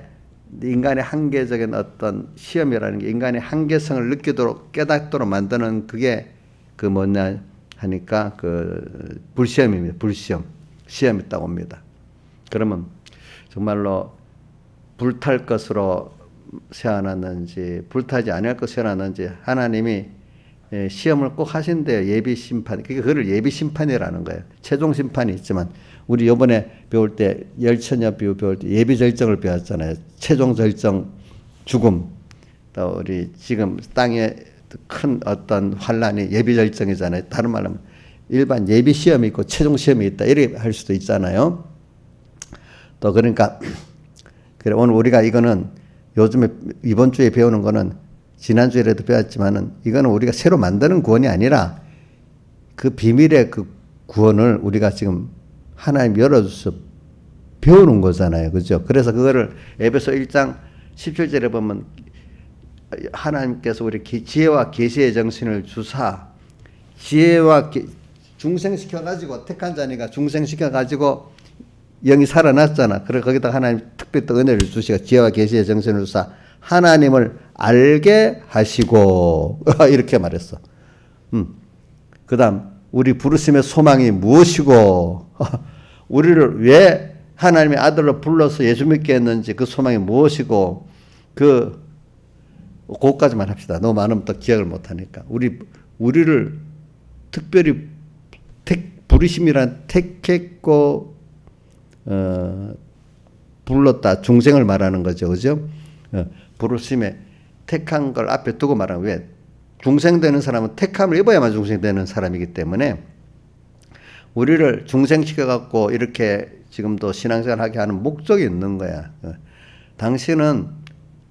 인간의 한계적인 어떤 시험이라는 게 인간의 한계성을 느끼도록 깨닫도록 만드는 그게 그 뭐냐 하니까 그 불시험입니다. 불시험. 시험이 있다고 봅니다. 그러면 정말로 불탈 것으로 세워놨는지 불타지 않을 것으로 세워놨는지 하나님이 시험을 꼭 하신대요. 예비 심판. 그거를 예비 심판이라는 거예요. 최종 심판이 있지만 우리 이번에 배울 때 열처녀 비유 배울 때 예비 절정을 배웠잖아요. 최종 절정 죽음. 또 우리 지금 땅에 큰 어떤 환란이 예비 절정이잖아요. 다른 말로 하면 일반 예비 시험이 있고 최종 시험이 있다. 이렇게 할 수도 있잖아요. 또 그러니까 그래 오늘 우리가 이거는 요즘에 이번 주에 배우는 거는 지난주에라도 배웠지만은 이거는 우리가 새로 만드는 구원이 아니라 그 비밀의 그 구원을 우리가 지금 하나님 열어줘서 배우는 거잖아요. 그죠? 그래서 그거를 에베소 1장 17절에 보면 하나님께서 우리 지혜와 계시의 정신을 주사 지혜와 중생시켜가지고 택한 자니까 중생시켜가지고 영이 살아났잖아. 그래 거기다 하나님 특별히 또 은혜를 주시고 지혜와 계시의 정신을 주사 하나님을 알게 하시고 이렇게 말했어. 그 다음 우리 부르심의 소망이 무엇이고 우리를 왜 하나님의 아들로 불러서 예수 믿게 했는지 그 소망이 무엇이고 그것까지만 합시다. 너무 많으면 또 기억을 못하니까 우리를 특별히 부르심이란 택했고 불렀다 중생을 말하는 거죠. 그죠? 부르심에 택한 걸 앞에 두고 말하는 왜 중생되는 사람은 택함을 입어야만 중생되는 사람이기 때문에 우리를 중생시켜갖고 이렇게 지금도 신앙생활 하게 하는 목적이 있는 거야. 당신은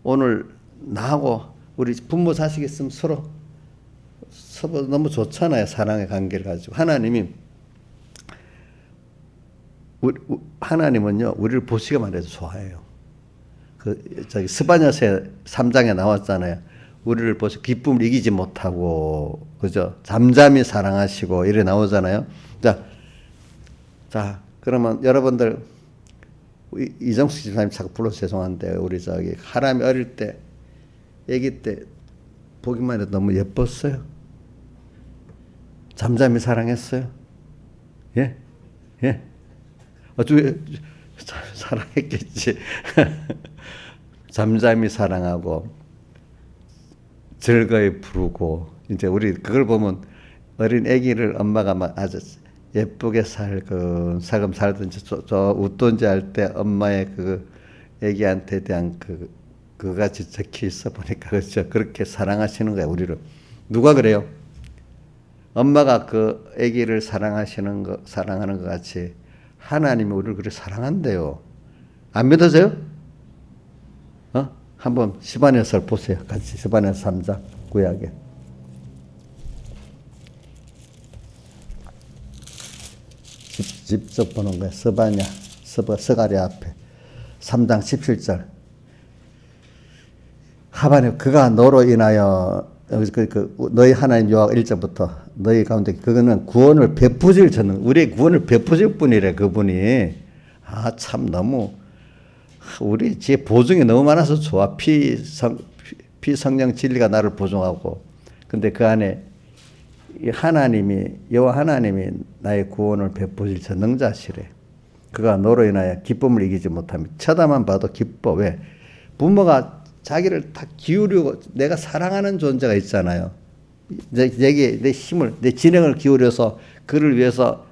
오늘 나하고 우리 부모 자식 있으면 서로 너무 좋잖아요. 사랑의 관계를 가지고. 하나님은요, 우리를 보시기만 해도 좋아해요. 스바냐서 3장에 나왔잖아요. 우리를 보시 기쁨을 이기지 못하고, 그죠? 잠잠히 사랑하시고, 이래 나오잖아요. 자, 그러면 여러분들, 이정숙 집사님 자꾸 불러서 죄송한데, 우리 하람이 어릴 때, 아기 때, 보기만 해도 너무 예뻤어요. 잠잠히 사랑했어요. 예? 사랑했겠지. 잠잠히 사랑하고 즐거이 부르고 이제 우리 그걸 보면 어린 아기를 엄마가 막 아주 예쁘게 살금 살든지 웃든지 할 때 엄마의 그 아기한테 대한 그같이 적혀 있어 보니까 그렇죠. 그렇게 사랑하시는 거야 우리를. 누가 그래요? 엄마가 그 아기를 사랑하는 것 같이 하나님이 우리를 그렇게 사랑한대요. 안 믿어져요? 한번 스바냐서를 보세요. 같이 스바냐서 3장 구약에. 직접 보는 거예요. 스바냐 서가랴 앞에 3장 17절 하반에 그가 너로 인하여 너희 하나님 여호와 1절부터 너희 가운데 그거는 구원을 베푸실 전능 우리의 구원을 베푸실 분이래 그분이 참 너무 우리 제 보증이 너무 많아서 좋아 피성령 진리가 나를 보증하고 근데 그 안에 하나님이 여호와 하나님이 나의 구원을 베푸실 전능자시래 그가 너로 인하여 기쁨을 이기지 못하며 쳐다만 봐도 기뻐 왜 부모가 자기를 다 기울이고 내가 사랑하는 존재가 있잖아요. 내게 내 힘을 내 진행을 기울여서 그를 위해서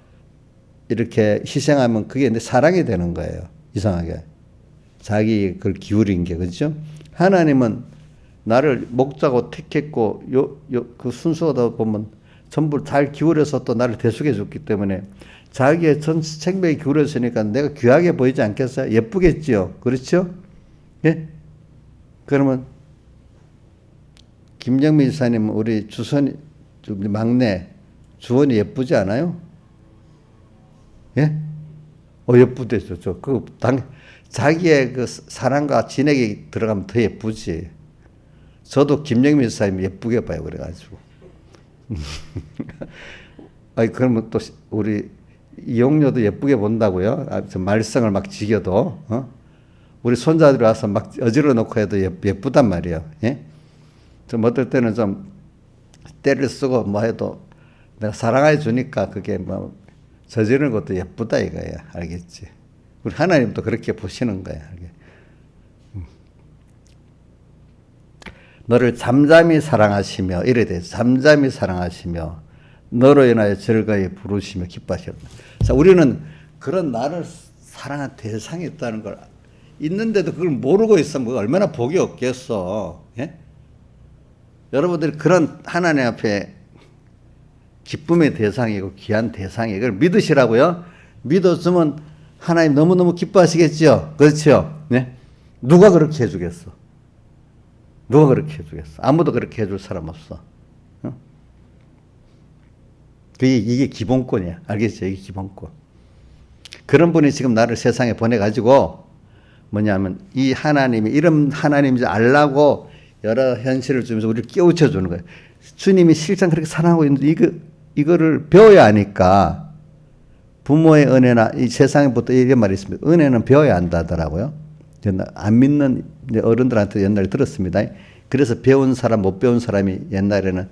이렇게 희생하면 그게 내 사랑이 되는 거예요. 이상하게 자기 그걸 기울인 게 그렇죠? 하나님은 나를 목자고 택했고 그 순서다 보면 전부 잘 기울여서 또 나를 대속해 줬기 때문에 자기의 전 생명이 기울였으니까 내가 귀하게 보이지 않겠어요? 예쁘겠지요. 그렇죠? 예? 그러면 김정민 지사님 우리 주선이 막내 주원이 예쁘지 않아요? 예? 예쁘대죠. 자기의 그 사랑과 진액이 들어가면 더 예쁘지. 저도 김정민 지사님 예쁘게 봐요. 그래가지고. 그러면 또 우리 이용료도 예쁘게 본다고요? 말썽을 막 지겨도, 우리 손자들이 와서 막 어지러 놓고 해도 예쁘단 말이에요. 예? 좀 어떨 때는 좀 때를 쓰고 뭐 해도 내가 사랑해 주니까 그게 뭐 저지르는 것도 예쁘다 이거야. 알겠지? 우리 하나님도 그렇게 보시는 거야. 너를 잠잠히 사랑하시며 이래 돼. 잠잠히 사랑하시며 너로 인하여 즐거이 부르시며 기뻐하시옵니다. 자, 우리는 그런 나를 사랑한 대상이 있다는 걸 있는데도 그걸 모르고 있으면 얼마나 복이 없겠어. 예? 여러분들이 그런 하나님 앞에 기쁨의 대상이고 귀한 대상이에요. 그걸 믿으시라고요. 믿었으면 하나님 너무너무 기뻐하시겠죠. 그렇죠? 네? 누가 그렇게 해주겠어? 누가 그렇게 해주겠어? 아무도 그렇게 해줄 사람 없어. 이게 기본권이야. 알겠죠? 이게 기본권. 그런 분이 지금 나를 세상에 보내가지고 뭐냐면 이 하나님이 이런 하나님인지 알라고 여러 현실을 주면서 우리를 깨우쳐 주는 거예요. 주님이 실상 그렇게 사랑하고 있는데 이거를 배워야 하니까 부모의 은혜나 이 세상에부터 이런 말이 있습니다. 은혜는 배워야 한다더라고요. 안 믿는 어른들한테 옛날에 들었습니다. 그래서 배운 사람 못 배운 사람이 옛날에는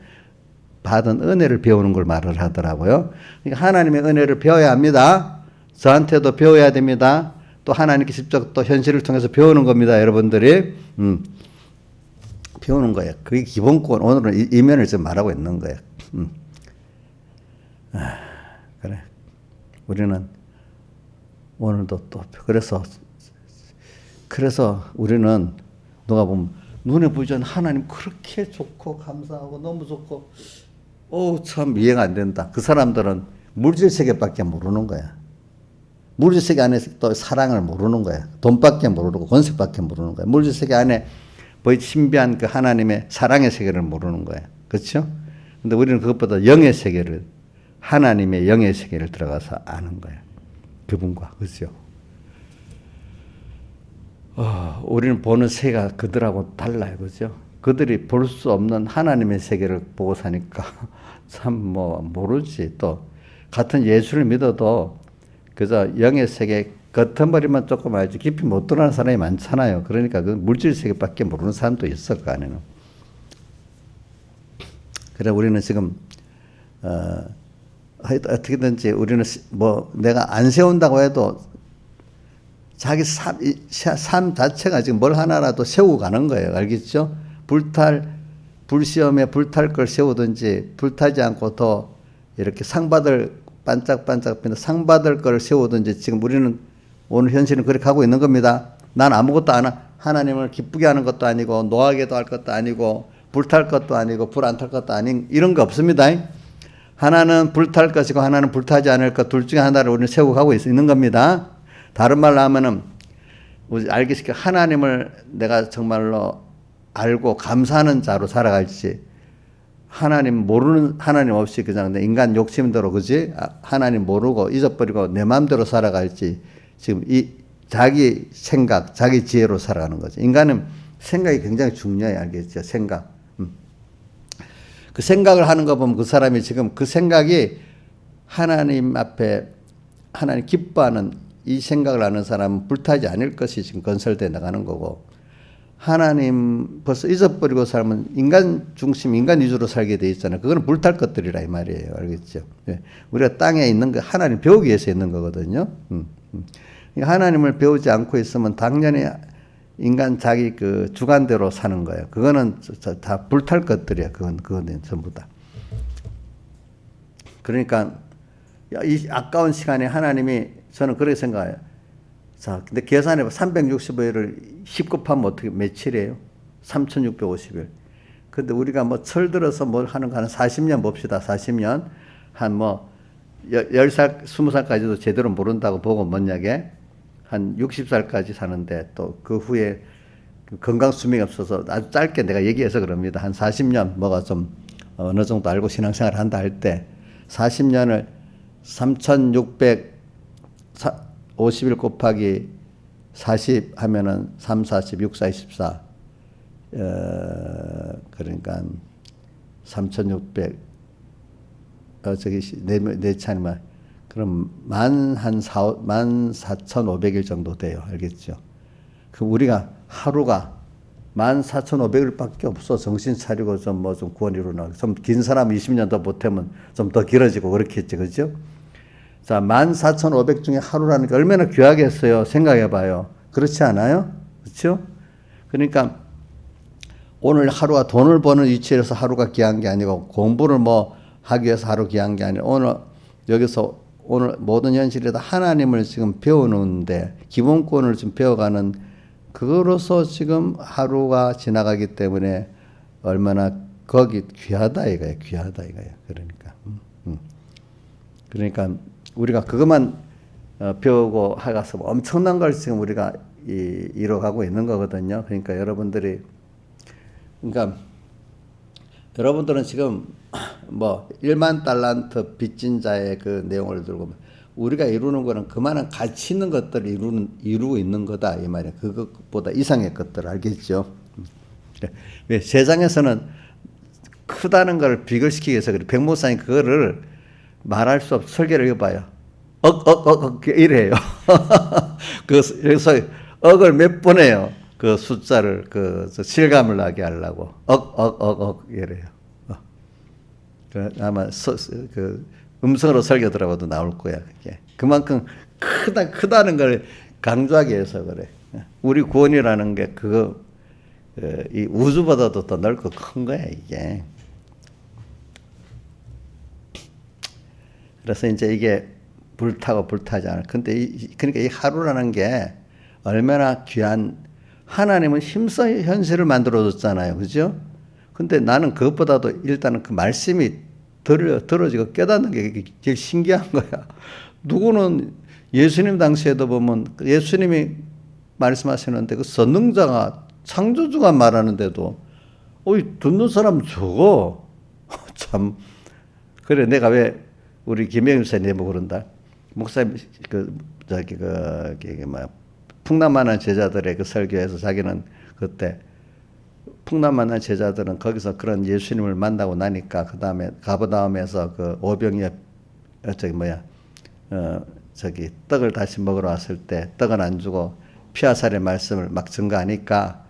받은 은혜를 배우는 걸 말을 하더라고요. 그러니까 하나님의 은혜를 배워야 합니다. 저한테도 배워야 됩니다. 또 하나님께 직접 또 현실을 통해서 배우는 겁니다. 여러분들이 배우는 거예요. 그게 기본권. 오늘은 이면을 좀 말하고 있는 거예요. 그래. 우리는 오늘도 또 그래서 우리는 누가 보면 눈에 보이지 않는 하나님 그렇게 좋고 감사하고 너무 좋고 참 이해가 안 된다. 그 사람들은 물질 세계밖에 모르는 거야. 물질 세계 안에서 또 사랑을 모르는 거야. 돈밖에 모르고 권세밖에 모르는 거야. 물질 세계 안에 신비한 그 하나님의 사랑의 세계를 모르는 거야. 그렇죠? 근데 우리는 그것보다 영의 세계를 하나님의 영의 세계를 들어가서 아는 거야. 그분과. 그렇죠? 우리는 보는 세계가 그들하고 달라요. 그죠? 그들이 볼 수 없는 하나님의 세계를 보고 사니까 참 모르지. 또 같은 예수를 믿어도 그저 영의 세계 겉머리만 조금 알지 깊이 못 들어가는 사람이 많잖아요. 그러니까 그 물질 세계밖에 모르는 사람도 있어 그 안에는. 그래 우리는 지금 어떻게든지 우리는 내가 안 세운다고 해도 자기 삶 자체가 지금 뭘 하나라도 세우고 가는 거예요. 알겠죠? 불시험에 불탈 걸 세우든지 불타지 않고 더 이렇게 반짝반짝 상 받을 걸 세우든지 지금 우리는 오늘 현실은 그렇게 하고 있는 겁니다. 난 아무것도 안 하나님을 기쁘게 하는 것도 아니고 노하게도 할 것도 아니고 불탈 것도 아니고 불 안 탈 것도 아닌 이런 거 없습니다. 하나는 불탈 것이고 하나는 불타지 않을 것 둘 중에 하나를 우리는 세우고 가고 있는 겁니다. 다른 말로 하면은 알기 쉽게 하나님을 내가 정말로 알고 감사하는 자로 살아갈지 하나님 없이 그냥 내 인간 욕심대로 그지 하나님 모르고 잊어버리고 내 마음대로 살아갈지 지금 이 자기 생각, 자기 지혜로 살아가는 거죠. 인간은 생각이 굉장히 중요해요. 알겠죠? 생각. 그 생각을 하는 거 보면 그 사람이 지금 그 생각이 하나님 앞에 하나님 기뻐하는 이 생각을 하는 사람은 불타지 않을 것이 지금 건설되어 나가는 거고, 하나님 벌써 잊어버리고 살면 인간 중심, 인간 위주로 살게 돼 있잖아요. 그거는 불탈 것들이라 이 말이에요. 알겠죠? 예. 우리가 땅에 있는 거 하나님 배우기 위해서 있는 거거든요. 하나님을 배우지 않고 있으면 당연히 인간 자기 그 주관대로 사는 거예요. 그거는 다 불탈 것들이야. 그거는 전부 다. 그러니까 이 아까운 시간에 하나님이, 저는 그렇게 생각해요. 자, 근데 계산해봐. 365일을 10 곱하면 어떻게 며칠이에요? 3650일. 근데 우리가 뭐 철들어서 뭘 하는 거 한 40년 봅시다. 40년. 한 뭐 10살, 20살까지도 제대로 모른다고 보고 만약에 한 60살까지 사는데 또 그 후에 건강 수명이 없어서 아주 짧게 내가 얘기해서 그럽니다. 한 40년 뭐가 좀 어느 정도 알고 신앙생활 한다 할 때 40년을 3650일 곱하기 40 하면은 3, 40, 6, 4, 24 그러니까 3600 저기 네 차니만 그럼 14,500일 정도 돼요. 알겠죠? 그럼 우리가 하루가 14,500일밖에 없어. 정신 차리고 좀 구원 이루나. 좀 긴 사람 20년 더 보태면 좀 더 길어지고 그렇겠지. 그죠? 자, 14,500 중에 하루라는 게 얼마나 귀하겠어요. 생각해 봐요. 그렇지 않아요? 그렇죠? 그러니까 오늘 하루가 돈을 버는 위치에서 하루가 귀한 게 아니고 공부를 뭐 하기 위해서 하루 귀한 게 아니라 오늘 여기서 오늘 모든 현실에다 하나님을 지금 배우는데 기본권을 좀 배워가는 그거로서 지금 하루가 지나가기 때문에 얼마나 거기 귀하다 이거예요. 귀하다 이거예요. 그러니까 우리가 그것만 배우고 하가서 엄청난 걸 지금 우리가 이뤄가고 있는 거거든요. 그러니까 여러분들은 지금 뭐 1만 달란트 빚진 자의 그 내용을 들고 우리가 이루는 거는 그만한 가치 있는 것들을 이루고 있는 거다 이 말이에요. 그것보다 이상의 것들 알겠죠? 왜 세상에서는 크다는 걸 비교시키기 위해서 그래. 백목사님 그거를 말할 수 없어. 설계를 해봐요. 이래요. 그래서 억을 몇 번 해요. 그 숫자를 실감을 나게 하려고 이래요. 아마 음성으로 설교 들어봐도 나올 거야. 그게 그만큼 크다는 걸 강조하기 위해서 그래. 우리 구원이라는 게 이 우주보다도 더 넓고 큰 거야 이게. 그래서 이제 이게 불타고 불타지 않을. 근데 그러니까 이 하루라는 게 얼마나 귀한, 하나님은 힘써 현실을 만들어줬잖아요. 그죠? 근데 나는 그것보다도 일단은 그 말씀이 들어지고 깨닫는 게 제일 신기한 거야. 누구는 예수님 당시에도 보면 예수님이 말씀하시는데 그 선능자가 창조주가 말하는데도 듣는 사람 적어. 참. 그래 내가 왜 우리 김영일 목사님 내보고 그런다. 목사님 풍랑 만난 제자들의 그 설교에서 자기는 그때 풍랑 만난 제자들은 거기서 그런 예수님을 만나고 나니까 그 다음에 가버나움에서 그 오병이어 떡을 다시 먹으러 왔을 때 떡은 안 주고 피하살의 말씀을 막 증거하니까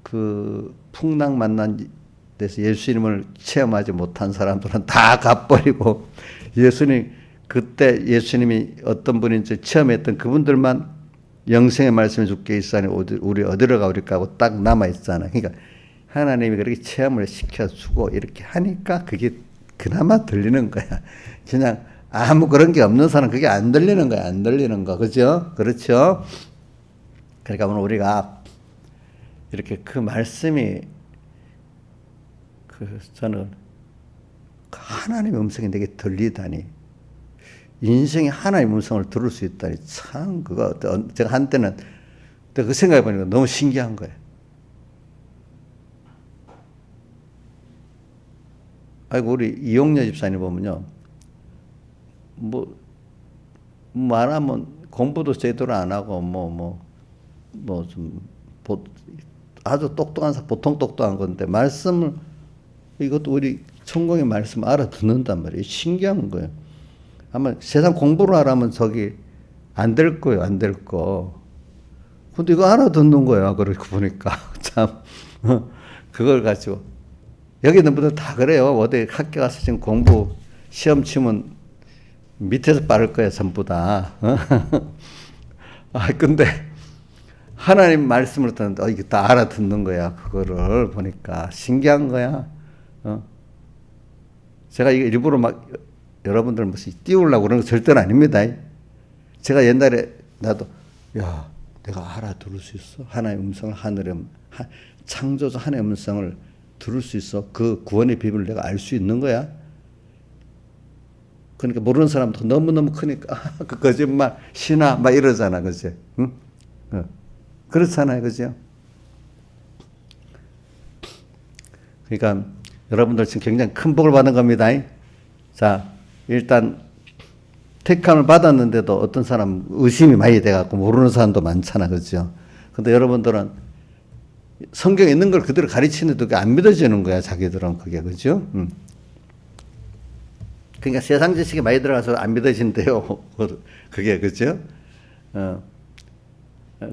그 풍랑 만난 데서 예수님을 체험하지 못한 사람들은 다 가버리고 그때 예수님이 어떤 분인지 체험했던 그분들만 영생의 말씀을 주께 있사니 우리 어디로 가오리까 하고 딱 남아있잖아. 그러니까 하나님이 그렇게 체험을 시켜주고 이렇게 하니까 그게 그나마 들리는 거야. 그냥 아무 그런 게 없는 사람 그게 안 들리는 거야. 안 들리는 거. 그죠? 그렇죠? 그러니까 오늘 우리가 이렇게 그 말씀이 저는 하나님의 음성이 내게 들리다니, 인생에 하나님의 음성을 들을 수 있다니 참 그거 제가 한때는 그 생각해 보니까 너무 신기한 거예요. 아이고 우리 이용녀 집사님 보면요, 뭐 말하면 공부도 제대로 안 하고 좀 아주 똑똑한 보통 똑똑한 건데 말씀을 이것도 우리 천공의 말씀 알아듣는단 말이에요. 신기한 거예요. 아마 세상 공부를 하라면 저기 안 될 거예요. 안 될 거. 근데 이거 알아듣는 거야. 그러고 보니까 참 그걸 가지고 여기 있는 분들 다 그래요. 어디 학교 가서 지금 공부 시험 치면 밑에서 빠를 거야. 전부 다. 근데 하나님 말씀을 듣는데 이게 다 알아듣는 거야. 그거를 보니까 신기한 거야. 제가 이거 일부러 막 여러분들 무슨 띄우려고 그런 거 절대는 아닙니다. 제가 옛날에 나도 야 내가 알아들을 수 있어? 하나님의 음성을 창조주 하나님의 음성을 들을 수 있어? 그 구원의 비밀을 내가 알 수 있는 거야? 그러니까 모르는 사람도 너무너무 크니까 그 거짓말 신화 막 이러잖아. 그치? 응? 그렇잖아요. 그죠? 그러니까 여러분들 지금 굉장히 큰 복을 받은 겁니다. 자, 일단 택함을 받았는데도 어떤 사람 의심이 많이 돼갖고 모르는 사람도 많잖아. 그죠? 근데 여러분들은 성경에 있는 걸 그대로 가르치는데도 그게 안 믿어지는 거야. 자기들은 그게. 그죠? 그러니까 세상 지식이 많이 들어가서 안 믿어진대요. 그게. 그죠?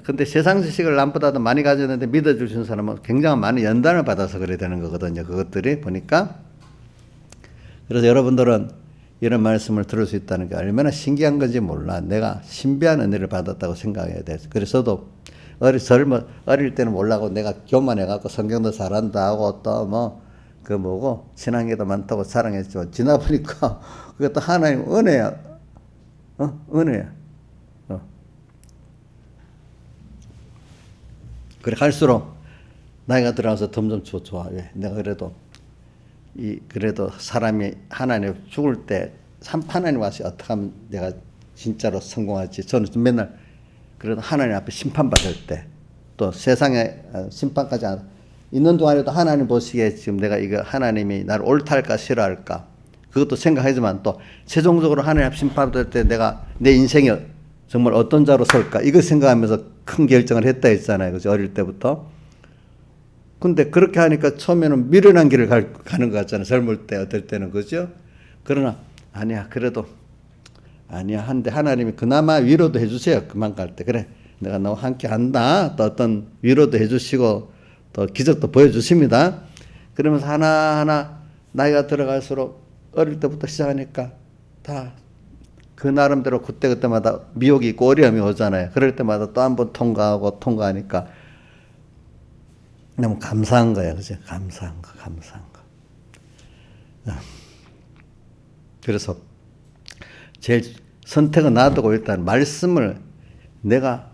근데 세상 지식을 남보다도 많이 가졌는데 믿어주신 사람은 굉장히 많은 연단을 받아서 그래야 되는 거거든요. 그것들이 보니까. 그래서 여러분들은 이런 말씀을 들을 수 있다는 게 얼마나 신기한 건지 몰라. 내가 신비한 은혜를 받았다고 생각해야 돼. 그래서도 어릴 때는 몰라고 내가 교만해갖고 성경도 잘한다 하고 또 신앙계도 많다고 자랑했지만 지나보니까 그것도 하나님 은혜야. 은혜야. 그래 갈수록 나이가 들어가서 점점 좋아. 왜? 내가 그래도 사람이 하나님 죽을 때 하나님 와서 어떻게 하면 내가 진짜로 성공할지 저는 맨날 그래도 하나님 앞에 심판받을 때 또 세상에 심판까지 있는 동안에도 하나님 보시기에 지금 내가 이거 하나님이 나를 옳다 할까 싫어할까 그것도 생각하지만 또 최종적으로 하나님 앞에 심판받을 때 내가 내 인생이 정말 어떤 자로 설까 이거 생각하면서 큰 결정을 했다 했잖아요. 그죠? 어릴 때부터. 근데 그렇게 하니까 처음에는 미련한 길을 가는 것 같잖아요. 젊을 때 어떨 때는. 그죠? 그러나 아니야 그래도 아니야 한데 하나님이 그나마 위로도 해주세요. 그만 갈 때. 그래 내가 너와 함께 한다. 또 어떤 위로도 해주시고 또 기적도 보여주십니다. 그러면서 하나하나 나이가 들어갈수록 어릴 때부터 시작하니까 다 그 나름대로 그때마다 미혹이 있고 어려움이 오잖아요. 그럴 때마다 또 한 번 통과하니까 너무 감사한 거예요. 그죠? 감사한 거. 그래서 제일 선택은 놔두고 일단 말씀을 내가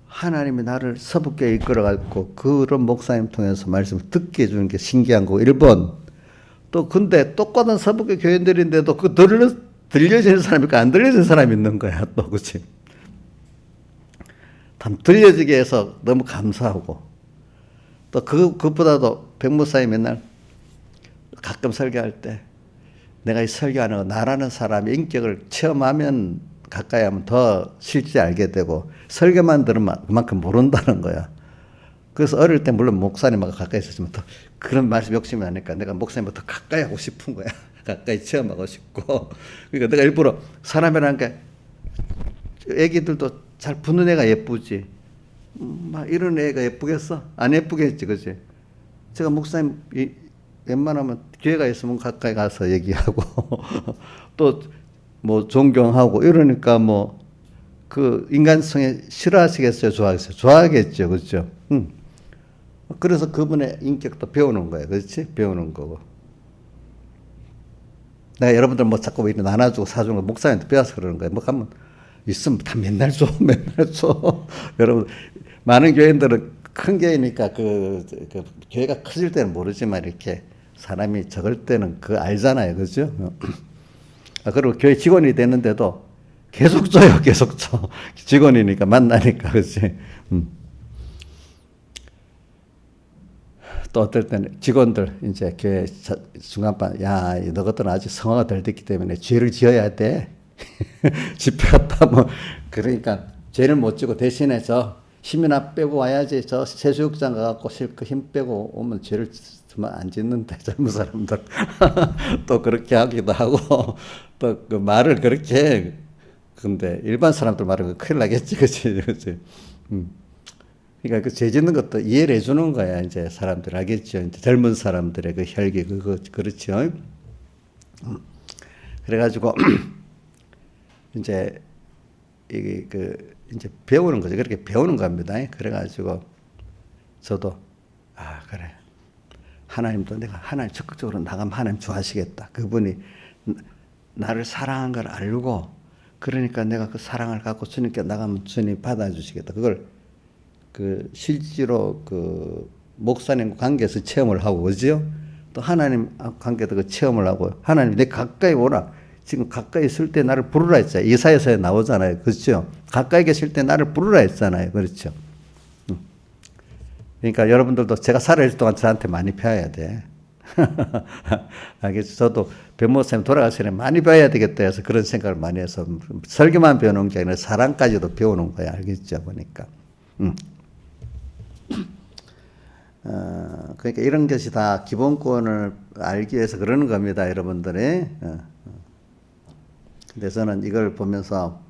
하나님이 나를 서붓게 이끌어가지고 그런 목사님 통해서 말씀을 듣게 해주는 게 신기한 거고 1번 또 근데 똑같은 서북교 교인들인데도 그 들려지는 사람이 있고 안 들려지는 사람이 있는 거야. 또 그치? 참 들려지게 해서 너무 감사하고 또 그것보다도 백목사님이 맨날 가끔 설교할 때 내가 이 설교하는 거 나라는 사람의 인격을 체험하면 가까이 하면 더 실제 알게 되고 설교만 들으면 그만큼 모른다는 거야. 그래서 어릴 때 물론 목사님하고 가까이 있었지만 더 그런 말씀 욕심이 나니까 내가 목사님보다 더 가까이 하고 싶은 거야. 가까이 체험하고 싶고. 그러니까 내가 일부러 사람이라는 게 애기들도 잘 붙는 애가 예쁘지. 막 이런 애가 예쁘겠어? 안 예쁘겠지, 그지? 제가 목사님 웬만하면 기회가 있으면 가까이 가서 얘기하고 또 뭐 존경하고 이러니까 뭐 그 인간성에 싫어하시겠어요? 좋아하겠어요? 좋아하겠죠, 그렇죠? 그래서 그분의 인격도 배우는 거예요, 그렇지? 배우는 거고. 내가 여러분들 뭐 자꾸 이렇게 나눠주고 사주는 거 목사님한테 배워서 그러는 거예요. 뭐 가면 있으면 다 맨날 줘. 여러분 많은 교인들은 큰 교회니까 그 교회가 커질 때는 모르지만 이렇게 사람이 적을 때는 알잖아요, 그죠? 그리고 교회 직원이 됐는데도 계속 줘요, 계속 줘. 직원이니까 만나니까, 그렇지? 또 어떨 때는 직원들 이제 교회 중간반 야 너것들은 아직 성화가 덜 됐기 때문에 죄를 지어야 돼. 집회 갔다 뭐 그러니까 죄를 못 지고 대신에 저 힘이나 빼고 와야지. 저 세수욕장 가갖고 실컷 힘 빼고 오면 죄를 안 짓는데 젊은 사람들 또 그렇게 하기도 하고 또 그 말을 그렇게 해. 근데 일반 사람들 말은 큰일 나겠지, 그치? 그치? 그러니까 그 죄 짓는 것도 이해를 해주는 거야. 이제 사람들 알겠죠. 이제 젊은 사람들의 그 혈기 그거 그렇죠. 그래가지고 이제 이게 그 이제 배우는 거죠. 그렇게 배우는 겁니다. 그래가지고 저도 아 그래 하나님도 내가 하나님 적극적으로 나가면 하나님 좋아하시겠다. 그분이 나를 사랑한 걸 알고 그러니까 내가 그 사랑을 갖고 주님께 나가면 주님 받아주시겠다. 그걸 그 실제로 그 목사님 관계에서 체험을 하고 그죠? 또 하나님 관계도 그 체험을 하고 하나님 내 가까이 오라. 지금 가까이 있을 때 나를 부르라 했잖아요. 이사야서에 나오잖아요. 그렇죠? 가까이 계실 때 나를 부르라 했잖아요. 그렇죠? 그러니까 여러분들도 제가 살아있을 동안 저한테 많이 배워야 돼. 알겠죠? 저도 변모사님 돌아가시면 많이 배워야 되겠다 해서 그런 생각을 많이 해서 설교만 배우는 게 아니라 사랑까지도 배우는 거야. 알겠죠? 보니까. 그러니까 이런 것이 다 기본권을 알기 위해서 그러는 겁니다. 여러분들이. 근데 저는 이걸 보면서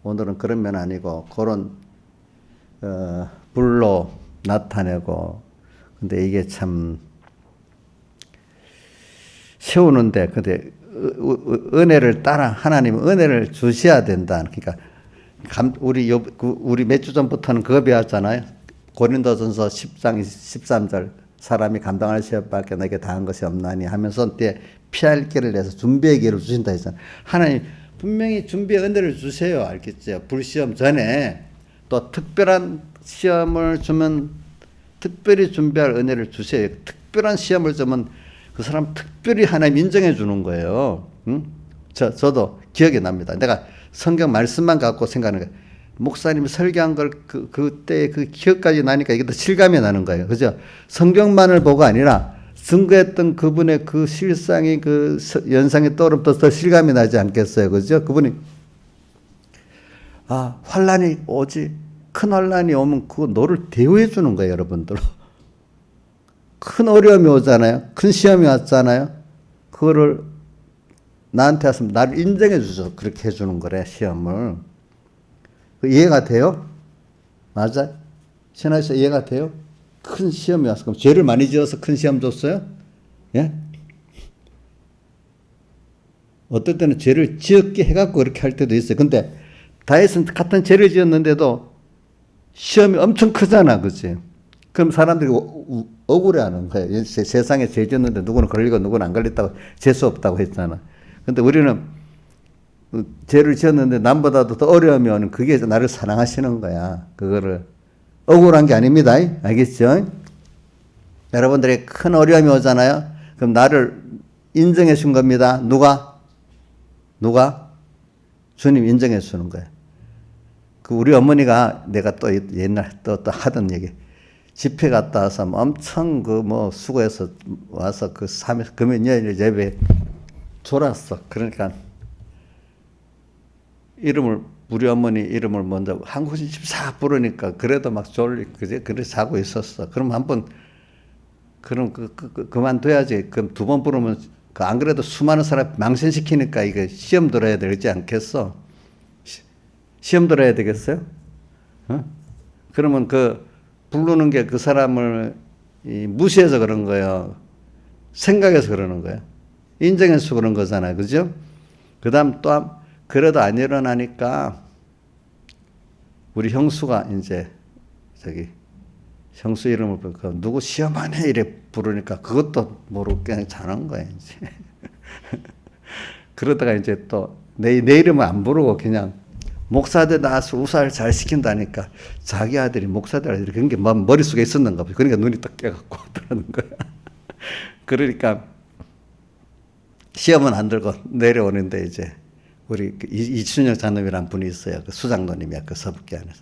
오늘은 그런 면 아니고 그런 불로 나타내고 근데 이게 참 세우는데 근데 은혜를 따라 하나님 은혜를 주셔야 된다. 그러니까 우리 몇 주 전부터는 그거 배웠잖아요. 고린도전서 10장 13절 사람이 감당할 시험밖에 내게 다한 것이 없나니 하면서 때 피할 길을 내서 준비의 길을 주신다 했잖아요. 하나님 분명히 준비의 은혜를 주세요. 알겠죠? 불시험 전에 또 특별한 시험을 주면 특별히 준비할 은혜를 주세요. 특별한 시험을 주면 그 사람 특별히 하나님 인정해 주는 거예요. 응? 저도 기억이 납니다. 내가 성경 말씀만 갖고 생각하는 거예요. 목사님이 설교한 걸 그때 그 기억까지 나니까 이게 더 실감이 나는 거예요. 그죠? 성경만을 보고 아니라 증거했던 그분의 그 실상이 그 연상이 떠오르면 더 실감이 나지 않겠어요. 그죠? 그분이 환란이 오지. 큰 환란이 오면 그거 너를 대우해 주는 거예요, 여러분들. 큰 어려움이 오잖아요. 큰 시험이 왔잖아요. 그거를 나한테 왔으면 나를 인정해 주셔서 그렇게 해주는 거래, 시험을. 이해가 돼요? 맞아? 신하씨 이해가 돼요? 큰 시험이 왔어. 그럼 죄를 많이 지어서 큰 시험 줬어요? 예? 어떨 때는 죄를 지었게 해갖고 그렇게 할 때도 있어요. 근데 다윗은 같은 죄를 지었는데도 시험이 엄청 크잖아. 그치? 그럼 사람들이 억울해 하는 거예요. 세상에 죄 지었는데 누구는 걸리고 누구는 안 걸렸다고 재수 없다고 했잖아. 근데 우리는 죄를 지었는데 남보다도 더 어려움이 오는 그게 나를 사랑하시는 거야. 그거를 억울한 게 아닙니다. 알겠죠? 여러분들이 큰 어려움이 오잖아요. 그럼 나를 인정해 준 겁니다. 누가? 주님 인정해 주는 거예요. 그 우리 어머니가 내가 또 옛날 또 하던 얘기. 집회 갔다 와서 엄청 그 뭐 수고해서 와서 그 금요일 예배 졸았어. 그러니까 우리 어머니 이름을 먼저 한국인 집사 부르니까 그래도 막 그제 그래 자고 있었어. 그럼 한번 그럼 그만둬야지. 그럼 두 번 부르면 안 그래도 수많은 사람 망신시키니까 이거 시험 들어야 되지 않겠어? 시험 들어야 되겠어요? 그러면 그 부르는 게 그 사람을 무시해서 그런 거예요. 생각해서 그러는 거예요. 인정해서 그런 거잖아요. 그죠? 그 다음 또 그래도 안 일어나니까 우리 형수가 이제 형수 이름을 부르고 누구 시험하네 이래 부르니까 그것도 모르고 그냥 자는 거예요. 이제. 그러다가 이제 또 내 이름을 안 부르고 그냥 목사들 나와서 우사를 잘 시킨다니까 자기 아들이 목사들 아들이 그런 게 머릿속에 있었는가 봐요. 그러니까 눈이 딱 깨갖고 그러는 거야. 그러니까 시험은 안 들고 내려오는데 이제 우리 이춘영 장로님이라는 분이 있어요. 그 수장로님이야. 그 서북계 안에서.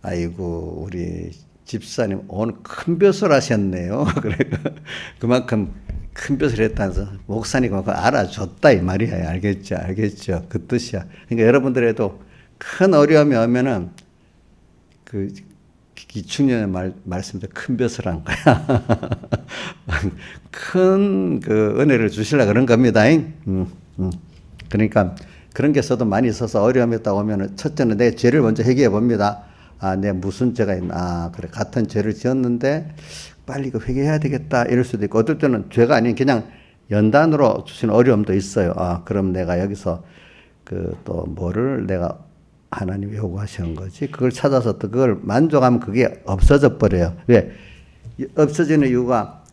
아이고 우리 집사님 오늘 큰 벼슬 하셨네요. 그래 그만큼 큰 벼슬 했다면서 목사니까 그거 알아줬다 이 말이야. 알겠죠? 알겠죠? 그 뜻이야. 그러니까 여러분들에도 큰 어려움이 오면은 그 기충년의 말씀대로 큰 벼슬 한 거야. 큰 그 은혜를 주시려 그런 겁니다. 그러니까 그런 게 있어도 많이 있어서 어려움이 있다 오면은 첫째는 내 죄를 먼저 회개해 봅니다. 아, 내 무슨 죄가 있나. 아, 그래. 같은 죄를 지었는데 빨리 그 회개해야 되겠다. 이럴 수도 있고 어떨 때는 죄가 아닌 그냥 연단으로 주신 어려움도 있어요. 아, 그럼 내가 여기서 그 또 뭐를 내가 하나님이 요구하시는 거지. 그걸 찾아서 또 그걸 만족하면 그게 없어져 버려요. 왜? 없어지는 이유가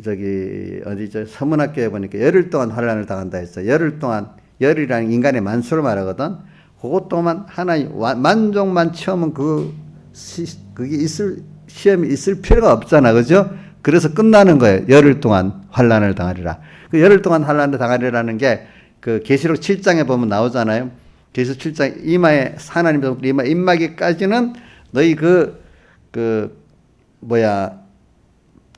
저기 어디죠? 서문학교에 보니까 열흘 동안 환란을 당한다 했어요. 열흘 동안 열이라는 인간의 만수를 말하거든. 그것 동안 하나님 만족만 채우면 그게 시험이 있을 필요가 없잖아, 그죠? 그래서 끝나는 거예요. 열흘 동안 환란을 당하리라. 그 열흘 동안 환란을 당하리라는 게 그 계시록 7장에 보면 나오잖아요. 계시록 7장 이마에 하나님의 이마 입마기까지는 너희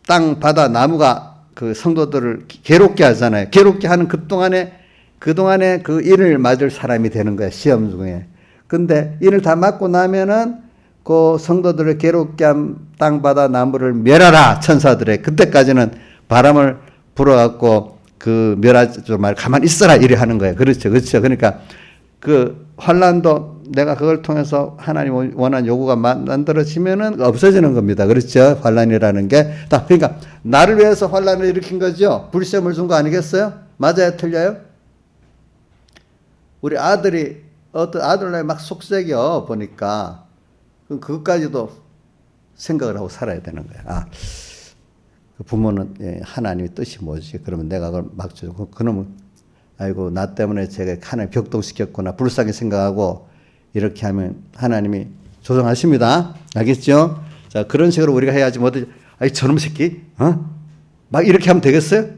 땅 바다 나무가 그 성도들을 괴롭게 하잖아요. 괴롭게 하는 그동안에 그 일을 맞을 사람이 되는 거야, 시험 중에. 근데 일을 다 맞고 나면은 그 성도들을 괴롭게 한 땅, 바다, 나무를 멸하라, 천사들의. 그때까지는 바람을 불어갖고 그 멸하지 말 가만히 있어라, 이래 하는 거예요. 그렇죠. 그렇죠. 그러니까 그 환란도 내가 그걸 통해서 하나님 원하는 요구가 만들어지면은 없어지는 겁니다. 그렇죠. 환란이라는 게. 그러니까 나를 위해서 환란을 일으킨 거죠. 불시험을 준 거 아니겠어요? 맞아요? 틀려요? 우리 아들이 어떤 아들날 막 속색여 보니까 그것까지도 생각을 하고 살아야 되는 거야. 아, 그 부모는 하나님의 뜻이 뭐지? 그러면 내가 그걸 막 주고 그놈은 아이고 나 때문에 제가 하나님 격동시켰구나 불쌍히 생각하고 이렇게 하면 하나님이 조정하십니다. 알겠죠? 자, 그런 식으로 우리가 해야지 뭐지? 아이 저놈 새끼, 막 이렇게 하면 되겠어요?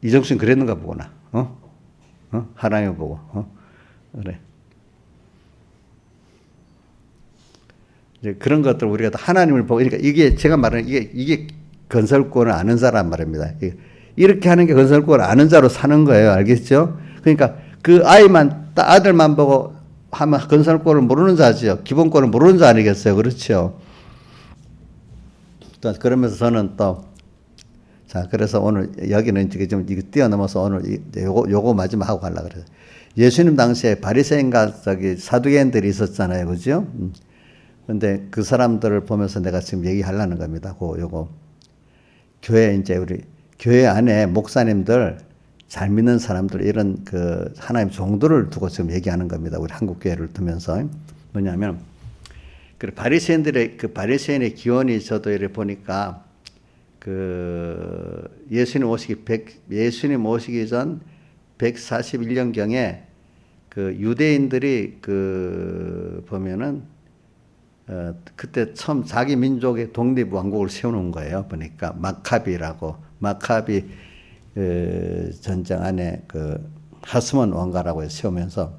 이정수는 그랬는가 보구나. 하나님을 보고, 그래. 이제 그런 것들 우리가 하나님을 보고, 그러니까 이게 제가 말하는 이게 건설권을 아는 자란 말입니다. 이렇게 하는 게 건설권을 아는 자로 사는 거예요. 알겠죠? 그러니까 그 아들만 보고 하면 건설권을 모르는 자죠. 기본권을 모르는 자 아니겠어요? 그렇죠? 또 그러면서 저는 자, 그래서 오늘 여기는 지금 이거 뛰어넘어서 오늘 요거 마지막 하고 가려고 그래요. 예수님 당시에 바리새인과 사두개인들이 있었잖아요. 그죠? 근데 그 사람들을 보면서 내가 지금 얘기하려는 겁니다. 요거. 우리 교회 안에 목사님들, 잘 믿는 사람들, 이런 그 하나님 종들을 두고 지금 얘기하는 겁니다. 우리 한국 교회를 두면서. 뭐냐면, 그 바리새인의 기원이 저도 이렇게 보니까 예수님 오시기 전 141년경에 그 유대인들이 보면은 그때 처음 자기 민족의 독립 왕국을 세우는 거예요. 보니까 마카비 전쟁 안에 하스몬 왕가라고 세우면서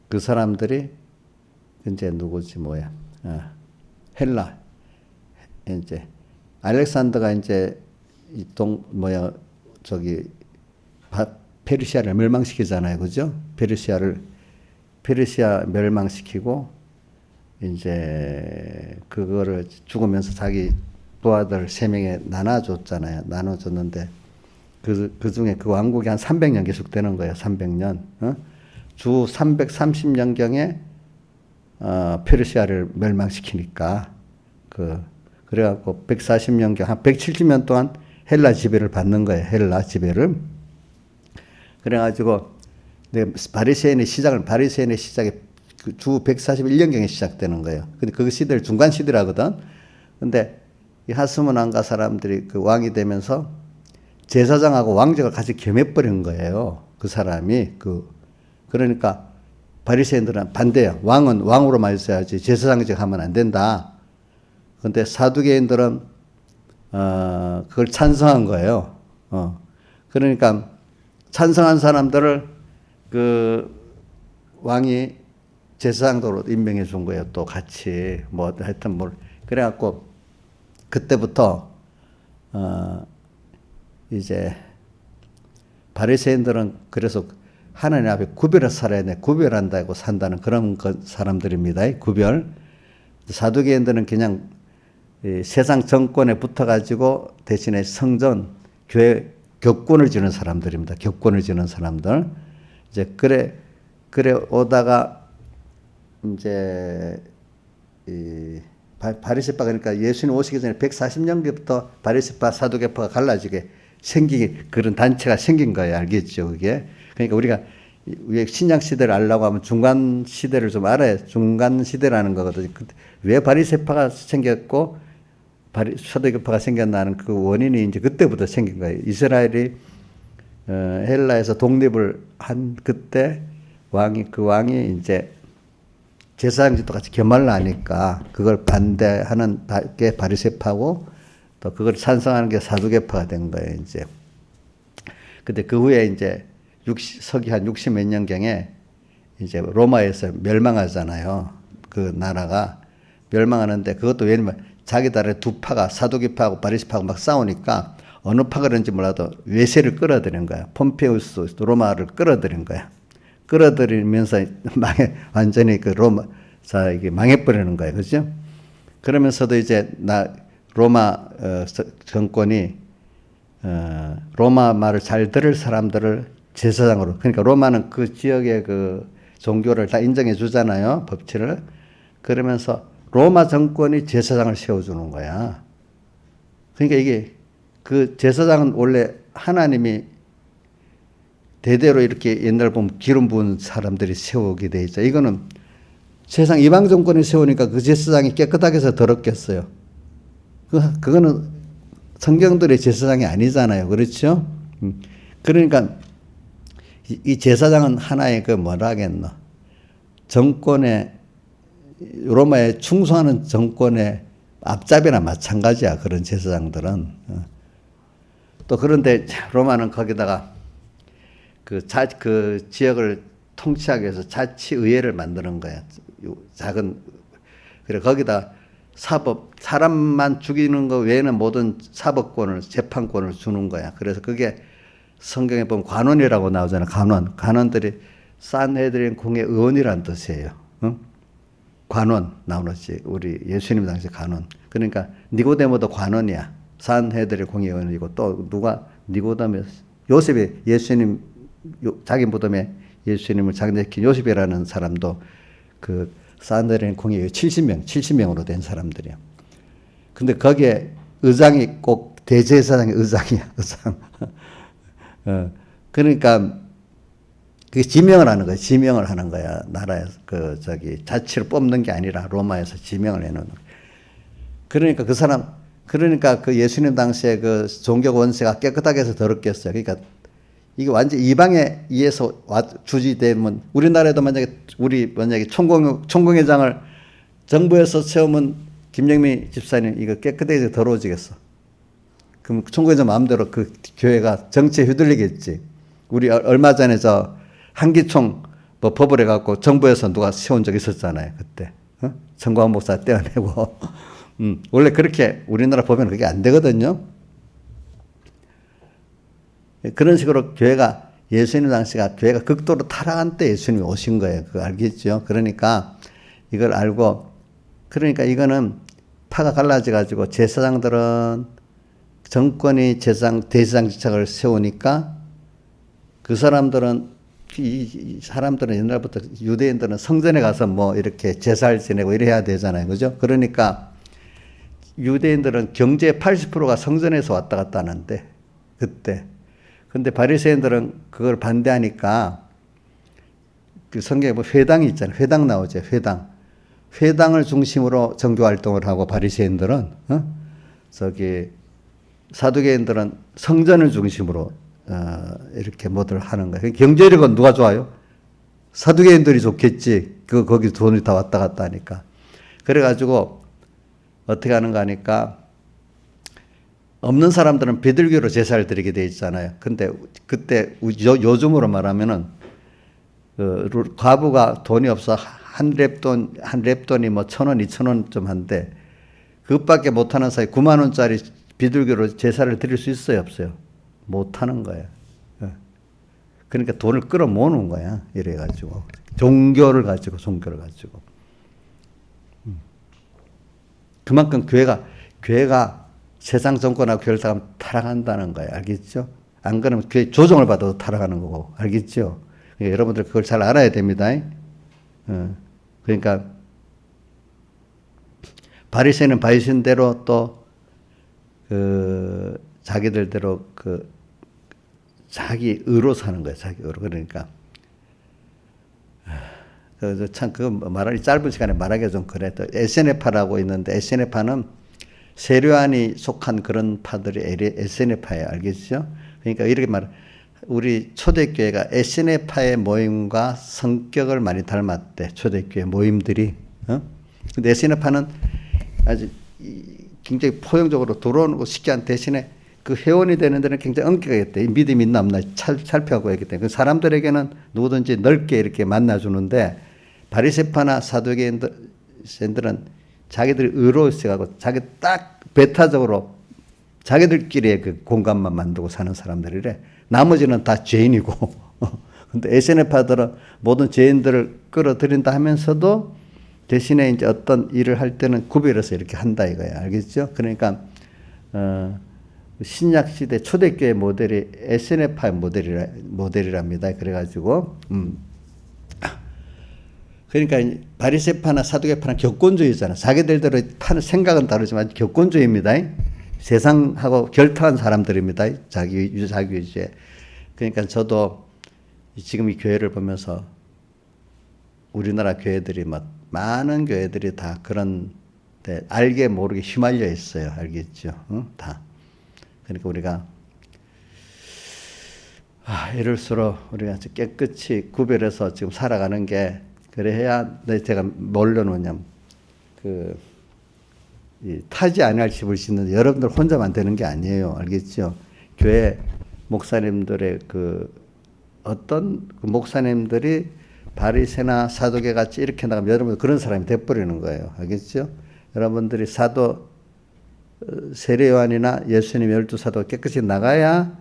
그 사람들이 이제 누구지 헬라 이제 알렉산더가 이제 페르시아를 멸망시키잖아요. 그죠? 페르시아 멸망시키고 이제 그거를 죽으면서 자기 부하들 3명에 나눠줬잖아요. 나눠줬는데 그 중에 그 왕국이 한 300년 계속되는 거예요. 300년. 주 330년경에 페르시아를 멸망시키니까 그래갖고 140년경 한 170년 동안 헬라 지배를 받는 거예요. 헬라 지배를. 그래가지고 바리새인의 시작이 주 141년경에 시작되는 거예요. 근데 그 시대를 중간 시대라거든. 근데 이 하스몬 왕가 사람들이 그 왕이 되면서 제사장하고 왕족을 같이 겸해버린 거예요. 그 사람이 그러니까 바리새인들은 반대야. 왕은 왕으로만 있어야지 제사장직 하면 안 된다. 근데 사두개인들은 그걸 찬성한 거예요. 그러니까 찬성한 사람들을 왕이 제사장도로 임명해 준 거예요. 또 같이 하여튼 그래갖고 그때부터 이제 바리새인들은 그래서 하나님 앞에 구별해서 살아야 돼. 구별한다고 산다는 그런 사람들입니다. 구별. 사두개인들은 그냥 세상 정권에 붙어가지고 대신에 성전, 교회 격권을 지는 사람들입니다. 격권을 지는 사람들. 이제 그래 오다가 이제 바리새파 그러니까 예수님 오시기 전에 140년부터 바리새파 사두개파가 갈라지게 생긴 그런 단체가 생긴 거예요. 알겠죠, 그게? 그러니까 우리가 신약 시대를 알려고 하면 중간 시대를 좀 알아야 중간 시대라는 거거든요. 왜 바리새파가 생겼고 사두개파가 생겼나는 그 원인이 이제 그때부터 생긴 거예요. 이스라엘이 헬라에서 독립을 한 그때 그 왕이 이제 제사장도 같이 겸할라니까 그걸 반대하는 게 바리새파고 또 그걸 찬성하는 게 사두개파가 된 거예요. 이제 근데 그 후에 이제 서기 한 60 몇 년경에 이제 로마에서 멸망하잖아요. 그 나라가 멸망하는데 그것도 왜냐면 자기들의 두 파가 사두개파하고 바리새파하고 막 싸우니까 어느 파가 그런지 몰라도 외세를 끌어들인 거야. 폼페우스 로마를 끌어들인 거야. 끌어들이면서 완전히 그 이게 망해버리는 거예요. 그죠? 그러면서도 이제 로마 정권이 로마 말을 잘 들을 사람들을 제사장으로, 그러니까 로마는 그 지역의 그 종교를 다 인정해 주잖아요. 법치를. 그러면서 로마 정권이 제사장을 세워주는 거야. 그러니까 이게 그 제사장은 원래 하나님이 대대로 이렇게 옛날 보면 기름 부은 사람들이 세우게 돼 있죠. 이거는 세상 이방 정권이 세우니까 그 제사장이 깨끗하게 해서 더럽겠어요. 그거는 성경들의 제사장이 아니잖아요. 그렇죠? 그러니까 이 제사장은 하나의 그 뭐라 하겠노. 정권에, 로마에 충성하는 정권의 앞잡이나 마찬가지야. 그런 제사장들은. 또 그런데 로마는 거기다가 그 지역을 통치하기 위해서 자치의회를 만드는 거야. 작은. 그래, 거기다 사람만 죽이는 거 외에는 모든 사법권을, 재판권을 주는 거야. 그래서 그게 성경에 보면 관원이라고 나오잖아. 관원들이 산헤드린 공의 의원이란 뜻이에요. 응? 관원 나오지. 우리 예수님 당시 관원. 그러니까 니고데모도 관원이야. 산헤드린 공의 의원이고 또 누가 니고데모 요셉이 예수님 자기 무덤에 예수님을 장례시킨 요셉이라는 사람도 그 산헤드린 공의 의원 70명으로 된 사람들이야. 근데 거기에 의장이 꼭 대제사장의 의장이야. 의장. 그러니까 그게 지명을 하는 거야. 지명을 하는 거야. 나라에서 자치를 뽑는 게 아니라 로마에서 지명을 해놓는 거야. 그러니까 그 예수님 당시에 그 종교 권세가 깨끗하게 해서 더럽겠어요. 그러니까 이게 완전 이방에 의해서 주지되면 우리나라에도 만약에 총공회장을 정부에서 세우면 김영미 집사님 이거 깨끗하게 더러워지겠어. 그럼 총공회장 마음대로 그 교회가 정치에 휘둘리겠지. 우리 얼마 전에 한기총 법을 해갖고 정부에서 누가 세운 적 있었잖아요. 그때. 정광훈 목사 떼어내고. 원래 그렇게 우리나라 보면 그게 안 되거든요. 그런 식으로 교회가 예수님 당시가 교회가 극도로 타락한 때 예수님이 오신 거예요. 그거 알겠죠? 그러니까 이걸 알고 그러니까 이거는 파가 갈라져가지고 제사장들은 정권이 대제사장 직책을 세우니까 그 사람들은 이 사람들은 옛날부터 유대인들은 성전에 가서 뭐 이렇게 제사를 지내고 이래야 되잖아요. 그죠? 그러니까 유대인들은 경제의 80%가 성전에서 왔다 갔다 하는데 그때. 근데 바리새인들은 그걸 반대하니까 그 성경에 뭐 회당이 있잖아요. 회당 나오죠. 회당을 중심으로 종교 활동을 하고 바리새인들은 사두개인들은 성전을 중심으로 이렇게 뭐들 하는 거예요. 경제력은 누가 좋아요? 사두개인들이 좋겠지. 거기 돈이 다 왔다 갔다 하니까. 그래가지고 어떻게 하는가 하니까 없는 사람들은 비둘기로 제사를 드리게 돼 있잖아요. 근데 그때 요즘으로 말하면은 과부가 돈이 없어 한 랩돈이 뭐 1,000원, 2,000원 좀 한데 그것밖에 못하는 사이 9만 원짜리 비둘기로 제사를 드릴 수 있어요, 없어요? 못 하는 거예요. 그러니까 돈을 끌어 모으는 거야. 이래가지고. 종교를 가지고. 그만큼 교회가 세상 정권하고 교회를 타락한다는 거예요. 알겠죠? 안 그러면 교회 조정을 받아도 타락하는 거고. 알겠죠? 그러니까 여러분들 그걸 잘 알아야 됩니다. 그러니까 바리새인은 바리새인대로 또 자기들대로 자기 의로 사는 거예요. 자기 의로. 그러니까 참 그거 말하기 짧은 시간에 말하기가 좀 그래. 또 SNF파라고 있는데 SNF파는 세례요한이 속한 그런 파들이 SNF파예요. 알겠죠? 그러니까 이렇게 우리 초대교회가 SNF파의 모임과 성격을 많이 닮았대. 초대교회 모임들이. 근데 SNF파는 아주 굉장히 포용적으로 들어오는 쉽지 않은 대신에 그 회원이 되는 데는 굉장히 엄격하겠대. 믿음이 있나 없나 살펴하고 했기 때문에. 그 사람들에게는 누구든지 넓게 이렇게 만나주는데 바리새파나 사두개인들은 자기들이 의로워서가고 자기 딱 배타적으로 자기들끼리의 그 공간만 만들고 사는 사람들이래. 나머지는 다 죄인이고. 근데 SNF파들은 모든 죄인들을 끌어들인다 하면서도 대신에 이제 어떤 일을 할 때는 구별해서 이렇게 한다 이거야. 알겠죠? 그러니까 신약 시대 초대교회 모델이 SNF파의 모델이랍니다. 그래가지고 그러니까 바리새파나 사두개파는 격권주의잖아. 자기들대로 파는 생각은 다르지만 격권주의입니다. 세상하고 결탁한 사람들입니다. 자기위주에. 그러니까 저도 지금 이 교회를 보면서 우리나라 교회들이 많은 교회들이 다 그런 알게 모르게 휘말려 있어요. 알겠죠? 다. 그러니까 우리가 이럴수록 우리가 깨끗이 구별해서 지금 살아가는 게 그래야 제가 뭘 넣냐면 타지 아니할 집을 짓는데 여러분들 혼자만 되는 게 아니에요. 알겠죠? 교회 목사님들의 어떤 목사님들이 바리새나 사두개 같이 이렇게 나가면 여러분들 그런 사람이 돼버리는 거예요. 알겠죠? 여러분들이 세례요한이나 예수님 12사도 깨끗이 나가야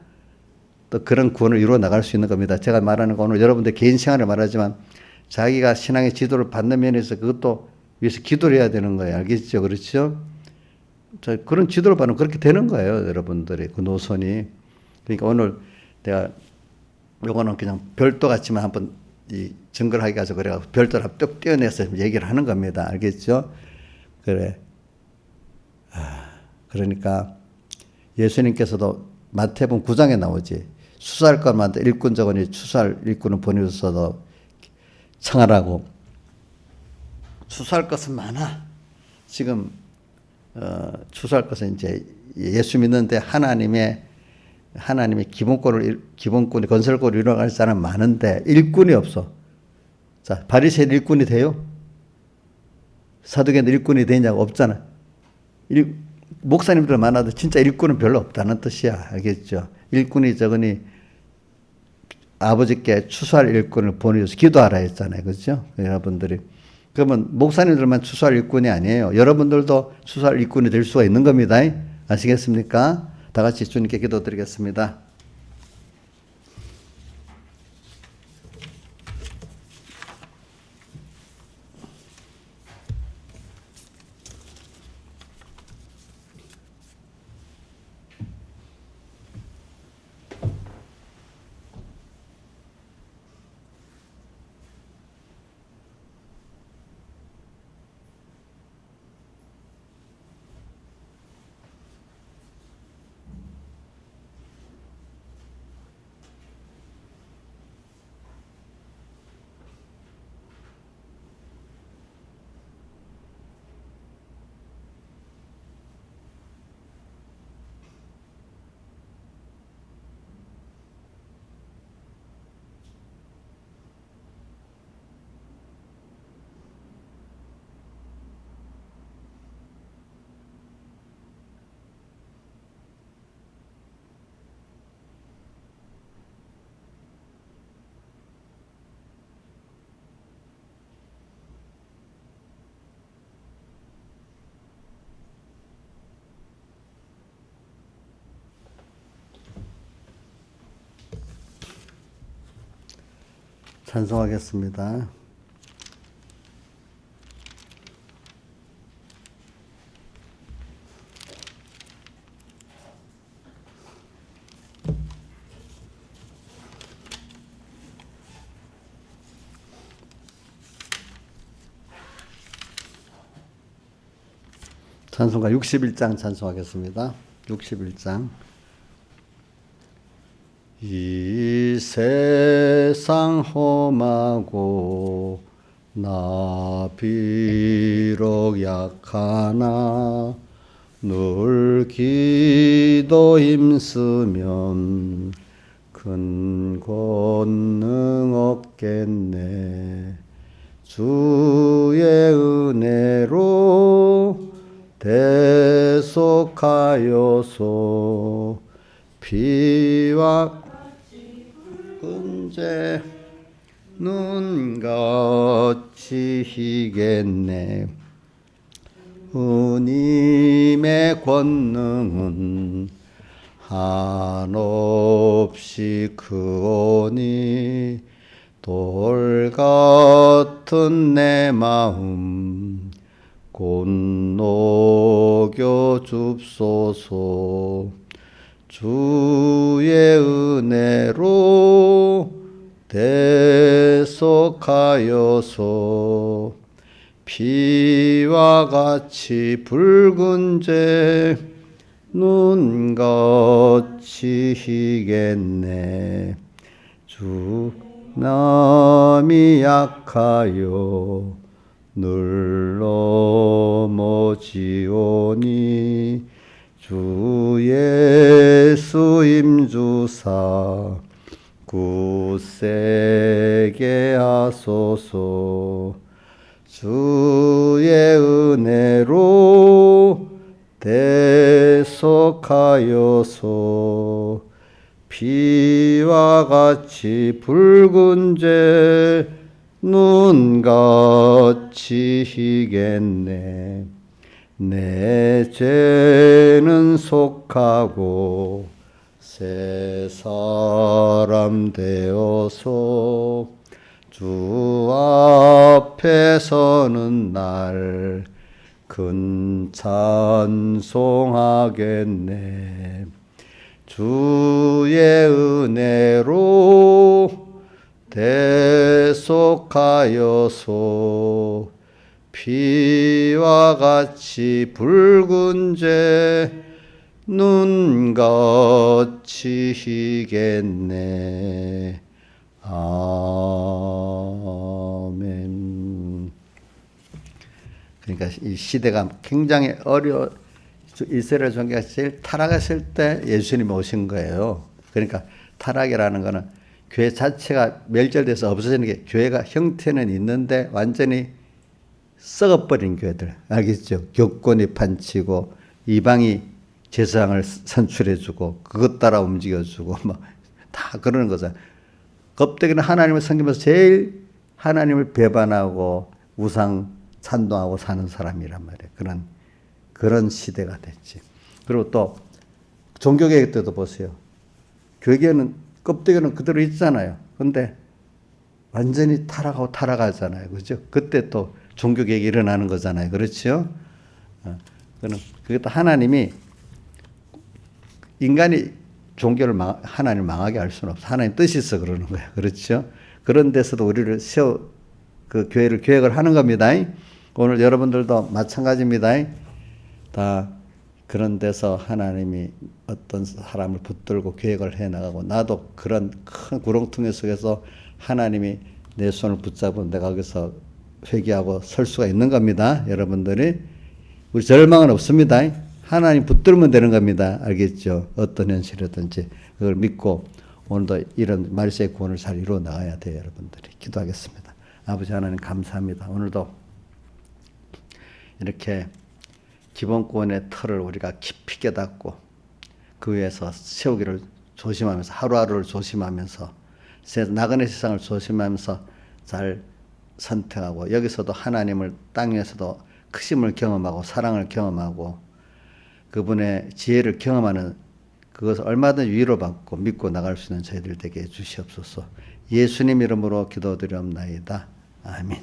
또 그런 구원을 이루어 나갈 수 있는 겁니다. 제가 말하는 건 오늘 여러분들 개인 생활을 말하지만 자기가 신앙의 지도를 받는 면에서 그것도 위해서 기도를 해야 되는 거예요. 알겠죠? 그렇죠? 그런 지도를 받으면 그렇게 되는 거예요. 여러분들이 그 노선이. 그러니까 오늘 내가 요거는 그냥 별도 같지만 한번 증거를 하기 가서 그래가지고 별도를 뚝 떼어내서 얘기를 하는 겁니다. 알겠죠? 그래. 그러니까 예수님께서도 마태복음 9장에 나오지. 수사할 것만 일꾼 적으니 추수할 일꾼은 보내주셔서 청하라고. 추수할 것은 많아. 지금 추수할 것은 이제 예수 믿는데 하나님의 기본권이 건설권을 이뤄갈 사람 많은데 일꾼이 없어. 자, 바리새인 일꾼이 돼요? 사두개인들 일꾼이 되냐고 없잖아. 목사님들 많아도 진짜 일꾼은 별로 없다는 뜻이야. 알겠죠? 일꾼이 적으니 아버지께 추수할 일꾼을 보내줘서 기도하라 했잖아요. 그렇죠? 여러분들이. 그러면 목사님들만 추수할 일꾼이 아니에요. 여러분들도 추수할 일꾼이 될 수가 있는 겁니다. 아시겠습니까? 다 같이 주님께 기도드리겠습니다. 찬송하겠습니다. 찬송가 61장 찬송하겠습니다. 61장. 이 세상 험하고 나 비록 약하나 늘 기도 힘쓰면 큰 권능 얻겠네. 주의 은혜로 대속하여서 피와 은재 눈같이 희겠네. 주님의 권능은 한없이 크오니 돌 같은 내 마음 곧 녹여 줍소서. 주의 은혜로 대속하여서 피와 같이 붉은 죄 눈같이 희겠네. 주 남이 약하여 늘 넘어지오니 주 예수 임주사 굳세게 하소서. 주의 은혜로 대속하여서 피와 같이 붉은 죄 눈같이 희겠네. 내 죄는 속하고 새 사람 되어서 주 앞에 서는 날 큰 찬송하겠네. 주의 은혜로 대속하여서 피와 같이 붉은 죄 눈같이 희겠네. 아멘. 그러니까 이 시대가 굉장히 이스라엘 종교가 제일 타락했을 때 예수님이 오신 거예요. 그러니까 타락이라는 거는 교회 자체가 멸절돼서 없어지는 게, 교회가 형태는 있는데 완전히 썩어버린 교회들 알겠죠? 교권이 판치고 이방이 제사장을 선출해주고 그것 따라 움직여주고 뭐 다 그러는 거죠. 껍데기는 하나님을 섬기면서 제일 하나님을 배반하고 우상 찬송하고 사는 사람이란 말이에요. 그런 시대가 됐지. 그리고 또 종교개혁 때도 보세요. 교회는 껍데기는 그대로 있잖아요. 근데 완전히 타락하잖아요. 그죠? 그때 또 종교개혁이 일어나는 거잖아요. 그렇죠? 그것도 하나님이 인간이 종교를 하나님을 망하게 할 수는 없어. 하나님 뜻이 있어 그러는 거예요. 그렇죠? 그런 데서도 우리를 그 교회를 계획을 하는 겁니다. 오늘 여러분들도 마찬가지입니다. 다 그런 데서 하나님이 어떤 사람을 붙들고 계획을 해 나가고, 나도 그런 큰 구렁텅이 속에서 하나님이 내 손을 붙잡고 내가 거기서 회개하고 설 수가 있는 겁니다. 여러분들이. 우리 절망은 없습니다. 하나님 붙들면 되는 겁니다. 알겠죠? 어떤 현실이든지 그걸 믿고 오늘도 이런 말세의 구원을 잘 이루어 나가야 돼요. 여러분들이. 기도하겠습니다. 아버지 하나님 감사합니다. 오늘도 이렇게 기본권의 틀을 우리가 깊이 깨닫고 그 위에서 세우기를 조심하면서, 하루하루를 조심하면서, 나그네 세상을 조심하면서 잘 선택하고, 여기서도 하나님을 땅 위에서도 크심을 경험하고 사랑을 경험하고 그분의 지혜를 경험하는 그것을 얼마든지 위로받고 믿고 나갈 수 있는 저희들 되게 해주시옵소서. 예수님 이름으로 기도드리옵나이다. 아멘.